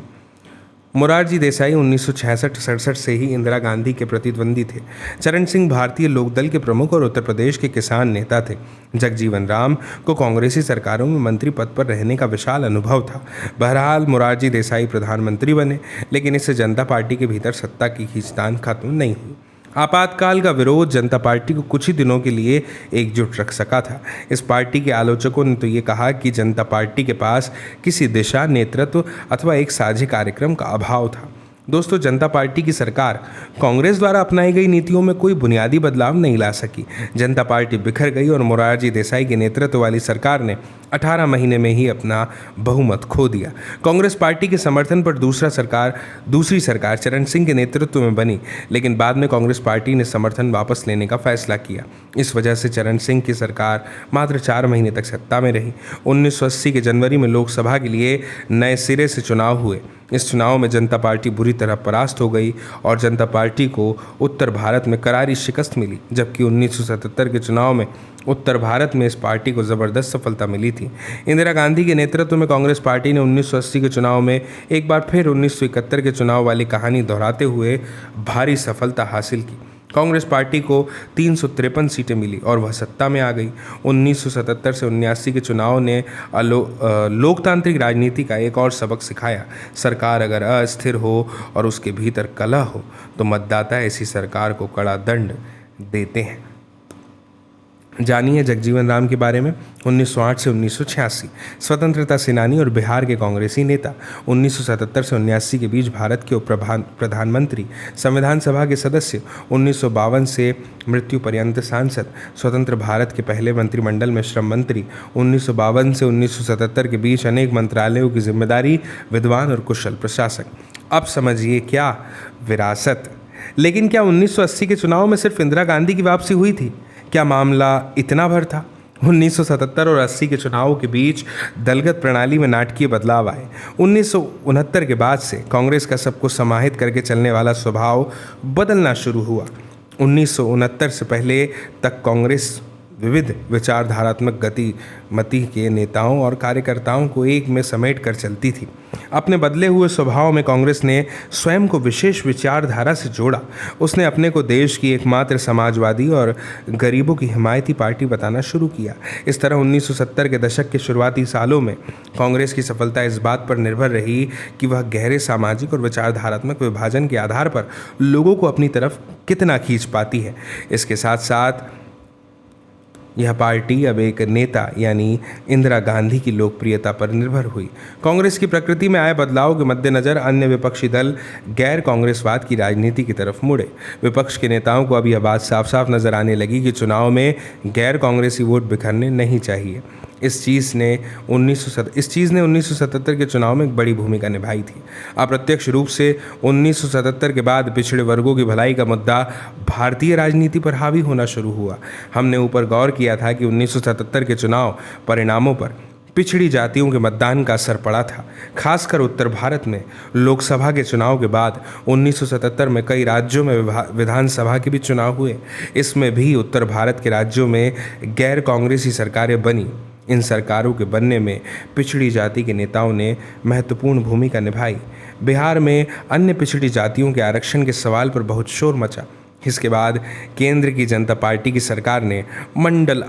मोरारजी देसाई 1966-67 से ही इंदिरा गांधी के प्रतिद्वंदी थे। चरण सिंह भारतीय लोकदल के प्रमुख और उत्तर प्रदेश के किसान नेता थे। जगजीवन राम को कांग्रेसी सरकारों में मंत्री पद पर रहने का विशाल अनुभव था। बहरहाल मोरारजी देसाई प्रधानमंत्री बने, लेकिन इससे जनता पार्टी के भीतर सत्ता की खींचतान खत्म नहीं हुई। आपातकाल का विरोध जनता पार्टी को कुछ ही दिनों के लिए एकजुट रख सका था। इस पार्टी के आलोचकों ने तो ये कहा कि जनता पार्टी के पास किसी दिशा, नेतृत्व अथवा एक साझे कार्यक्रम का अभाव था। दोस्तों, जनता पार्टी की सरकार कांग्रेस द्वारा अपनाई गई नीतियों में कोई बुनियादी बदलाव नहीं ला सकी। जनता पार्टी बिखर गई और मोरारजी देसाई के नेतृत्व वाली सरकार ने 18 महीने में ही अपना बहुमत खो दिया। कांग्रेस पार्टी के समर्थन पर दूसरी सरकार चरण सिंह के नेतृत्व में बनी, लेकिन बाद में कांग्रेस पार्टी ने समर्थन वापस लेने का फैसला किया। इस वजह से चरण सिंह की सरकार मात्र 4 महीने तक सत्ता में रही। 1980 के जनवरी में लोकसभा के लिए नए सिरे से चुनाव हुए। इस चुनाव में जनता पार्टी बुरी तरह परास्त हो गई और जनता पार्टी को उत्तर भारत में करारी शिकस्त मिली, जबकि 1977 के चुनाव में उत्तर भारत में इस पार्टी को ज़बरदस्त सफलता मिली थी। इंदिरा गांधी के नेतृत्व में कांग्रेस पार्टी ने 1980 के चुनाव में एक बार फिर 1971 के चुनाव वाली कहानी दोहराते हुए भारी सफलता हासिल की। कांग्रेस पार्टी को 353 सीटें मिली और वह सत्ता में आ गई। 1977 से 1979 के चुनाव ने लोकतांत्रिक राजनीति का एक और सबक सिखाया। सरकार अगर अस्थिर हो और उसके भीतर कलह हो तो मतदाता ऐसी सरकार को कड़ा दंड देते हैं। जानिए जगजीवन राम के बारे में। 1908 से 1986 स्वतंत्रता सेनानी और बिहार के कांग्रेसी नेता। 1977 से 1979 के बीच भारत के उप प्रधानमंत्री, संविधान सभा के सदस्य, 1952 से मृत्यु पर्यंत सांसद, स्वतंत्र भारत के पहले मंत्रिमंडल में श्रम मंत्री। 1952 से 1977 के बीच अनेक मंत्रालयों की जिम्मेदारी, विद्वान और कुशल प्रशासक। अब समझिए क्या विरासत। लेकिन क्या 1980 के चुनाव में सिर्फ इंदिरा गांधी की वापसी हुई थी? क्या मामला इतना भर था? 1977 और 80 के चुनावों के बीच दलगत प्रणाली में नाटकीय बदलाव आए। 1969 के बाद से कांग्रेस का सबको समाहित करके चलने वाला स्वभाव बदलना शुरू हुआ। 1969 से पहले तक कांग्रेस विविध विचारधारात्मक गतिमति के नेताओं और कार्यकर्ताओं को एक में समेट कर चलती थी। अपने बदले हुए स्वभाव में कांग्रेस ने स्वयं को विशेष विचारधारा से जोड़ा। उसने अपने को देश की एकमात्र समाजवादी और गरीबों की हिमायती पार्टी बताना शुरू किया। इस तरह 1970 के दशक के शुरुआती सालों में कांग्रेस की सफलता इस बात पर निर्भर रही कि वह गहरे सामाजिक और विचारधारात्मक विभाजन के आधार पर लोगों को अपनी तरफ कितना खींच पाती है। इसके साथ साथ यह पार्टी अब एक नेता यानी इंदिरा गांधी की लोकप्रियता पर निर्भर हुई। कांग्रेस की प्रकृति में आए बदलाव के मद्देनज़र अन्य विपक्षी दल गैर कांग्रेसवाद की राजनीति की तरफ मुड़े। विपक्ष के नेताओं को अब यह बात साफ साफ नजर आने लगी कि चुनाव में गैर कांग्रेसी वोट बिखरने नहीं चाहिए। इस चीज़ ने 1977 के चुनाव में एक बड़ी भूमिका निभाई थी। अप्रत्यक्ष रूप से 1977 के बाद पिछड़े वर्गों की भलाई का मुद्दा भारतीय राजनीति पर हावी होना शुरू हुआ। हमने ऊपर गौर किया था कि 1977 के चुनाव परिणामों पर पिछड़ी जातियों के मतदान का असर पड़ा था। खासकर उत्तर भारत में लोकसभा के चुनाव के बाद 1977 में कई राज्यों में विधानसभा के भी चुनाव हुए। इसमें भी उत्तर भारत के राज्यों में गैर कांग्रेसी सरकारें बनी। इन सरकारों के बनने में पिछड़ी जाति के नेताओं ने महत्वपूर्ण भूमिका निभाई। बिहार में अन्य पिछड़ी जातियों के आरक्षण के सवाल पर बहुत शोर मचा। इसके बाद केंद्र की जनता पार्टी की सरकार ने मंडल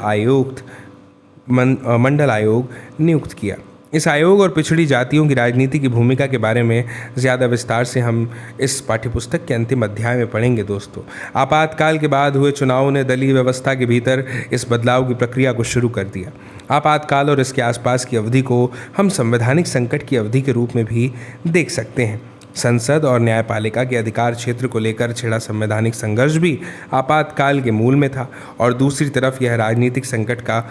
आयोग नियुक्त किया। इस आयोग और पिछड़ी जातियों की राजनीति की भूमिका के बारे में ज़्यादा विस्तार से हम इस पाठ्यपुस्तक के अंतिम अध्याय में पढ़ेंगे। दोस्तों, आपातकाल के बाद हुए चुनावों ने दलीय व्यवस्था के भीतर इस बदलाव की प्रक्रिया को शुरू कर दिया। आपातकाल और इसके आसपास की अवधि को हम संवैधानिक संकट की अवधि के रूप में भी देख सकते हैं। संसद और न्यायपालिका के अधिकार क्षेत्र को लेकर छिड़ा संवैधानिक संघर्ष भी आपातकाल के मूल में था और दूसरी तरफ यह राजनीतिक संकट का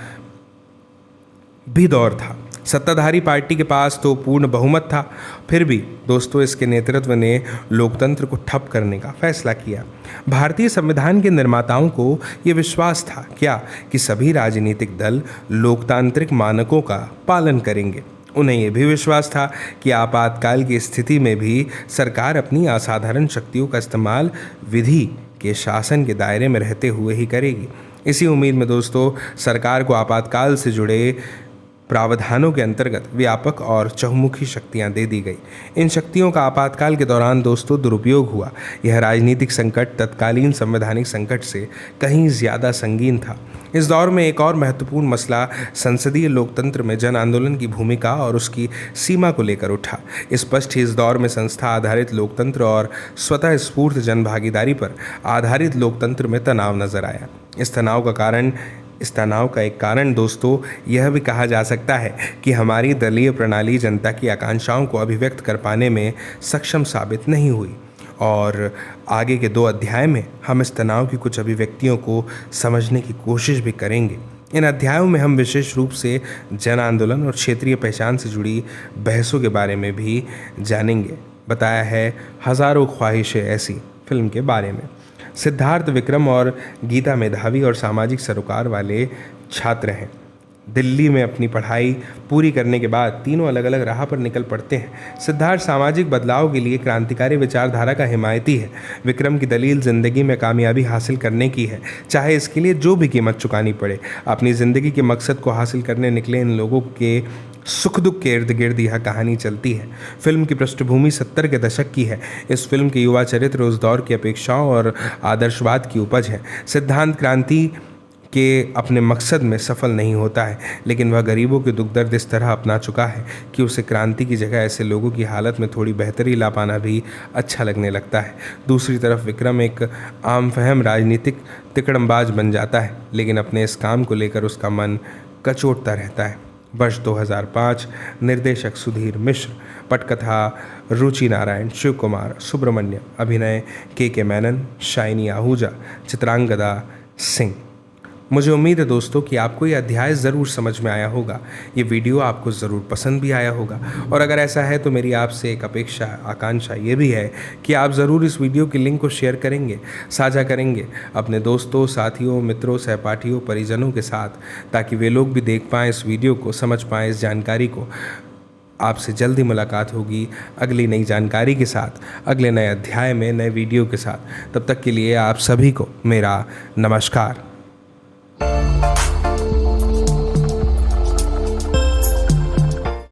भी दौर था। सत्ताधारी पार्टी के पास तो पूर्ण बहुमत था, फिर भी दोस्तों इसके नेतृत्व ने लोकतंत्र को ठप करने का फैसला किया। भारतीय संविधान के निर्माताओं को ये विश्वास था क्या कि सभी राजनीतिक दल लोकतांत्रिक मानकों का पालन करेंगे। उन्हें यह भी विश्वास था कि आपातकाल की स्थिति में भी सरकार अपनी असाधारण शक्तियों का इस्तेमाल विधि के शासन के दायरे में रहते हुए ही करेगी। इसी उम्मीद में दोस्तों सरकार को आपातकाल से जुड़े प्रावधानों के अंतर्गत व्यापक और चहुमुखी शक्तियां दे दी गई। इन शक्तियों का आपातकाल के दौरान दोस्तों दुरुपयोग हुआ। यह राजनीतिक संकट तत्कालीन संवैधानिक संकट से कहीं ज़्यादा संगीन था। इस दौर में एक और महत्वपूर्ण मसला संसदीय लोकतंत्र में जन आंदोलन की भूमिका और उसकी सीमा को लेकर उठा। स्पष्ट ही इस दौर में संस्था आधारित लोकतंत्र और स्वतः स्फूर्त जनभागीदारी पर आधारित लोकतंत्र में तनाव नजर आया। इस तनाव का एक कारण दोस्तों यह भी कहा जा सकता है कि हमारी दलीय प्रणाली जनता की आकांक्षाओं को अभिव्यक्त कर पाने में सक्षम साबित नहीं हुई। और आगे के 2 अध्याय में हम इस तनाव की कुछ अभिव्यक्तियों को समझने की कोशिश भी करेंगे। इन अध्यायों में हम विशेष रूप से जन आंदोलन और क्षेत्रीय पहचान से जुड़ी बहसों के बारे में भी जानेंगे। बताया है हज़ारों ख्वाहिशें ऐसी फिल्म के बारे में। सिद्धार्थ, विक्रम और गीता मेधावी और सामाजिक सरोकार वाले छात्र हैं। दिल्ली में अपनी पढ़ाई पूरी करने के बाद तीनों अलग अलग राह पर निकल पड़ते हैं। सिद्धार्थ सामाजिक बदलाव के लिए क्रांतिकारी विचारधारा का हिमायती है। विक्रम की दलील ज़िंदगी में कामयाबी हासिल करने की है, चाहे इसके लिए जो भी कीमत चुकानी पड़े। अपनी ज़िंदगी के मकसद को हासिल करने निकले इन लोगों के सुख दुख के इर्द गिर्द यह कहानी चलती है। फिल्म की पृष्ठभूमि 70 के दशक की है। इस फिल्म के युवा चरित्र उस दौर की अपेक्षाओं और आदर्शवाद की उपज है। सिद्धांत क्रांति के अपने मकसद में सफल नहीं होता है, लेकिन वह गरीबों के दुख दर्द इस तरह अपना चुका है कि उसे क्रांति की जगह ऐसे लोगों की हालत में थोड़ी बेहतरी ला पाना भी अच्छा लगने लगता है। दूसरी तरफ विक्रम एक आम फहम राजनीतिक तिकड़मबाज बन जाता है, लेकिन अपने इस काम को लेकर उसका मन कचोटता रहता है। वर्ष 2005। निर्देशक सुधीर मिश्र, पटकथा रुचि नारायण, शिव कुमार सुब्रमण्यम, अभिनय के मेनन, शाइनी आहूजा, चित्रांगदा सिंह। मुझे उम्मीद है दोस्तों कि आपको ये अध्याय ज़रूर समझ में आया होगा, ये वीडियो आपको ज़रूर पसंद भी आया होगा। और अगर ऐसा है तो मेरी आपसे एक अपेक्षा, आकांक्षा ये भी है कि आप ज़रूर इस वीडियो की लिंक को शेयर करेंगे, साझा करेंगे अपने दोस्तों, साथियों, मित्रों, सहपाठियों, परिजनों के साथ, ताकि वे लोग भी देख पाएँ इस वीडियो को, समझ पाएँ इस जानकारी को। आपसे जल्दी मुलाकात होगी अगली नई जानकारी के साथ, अगले नए अध्याय में, नए वीडियो के साथ। तब तक के लिए आप सभी को मेरा नमस्कार।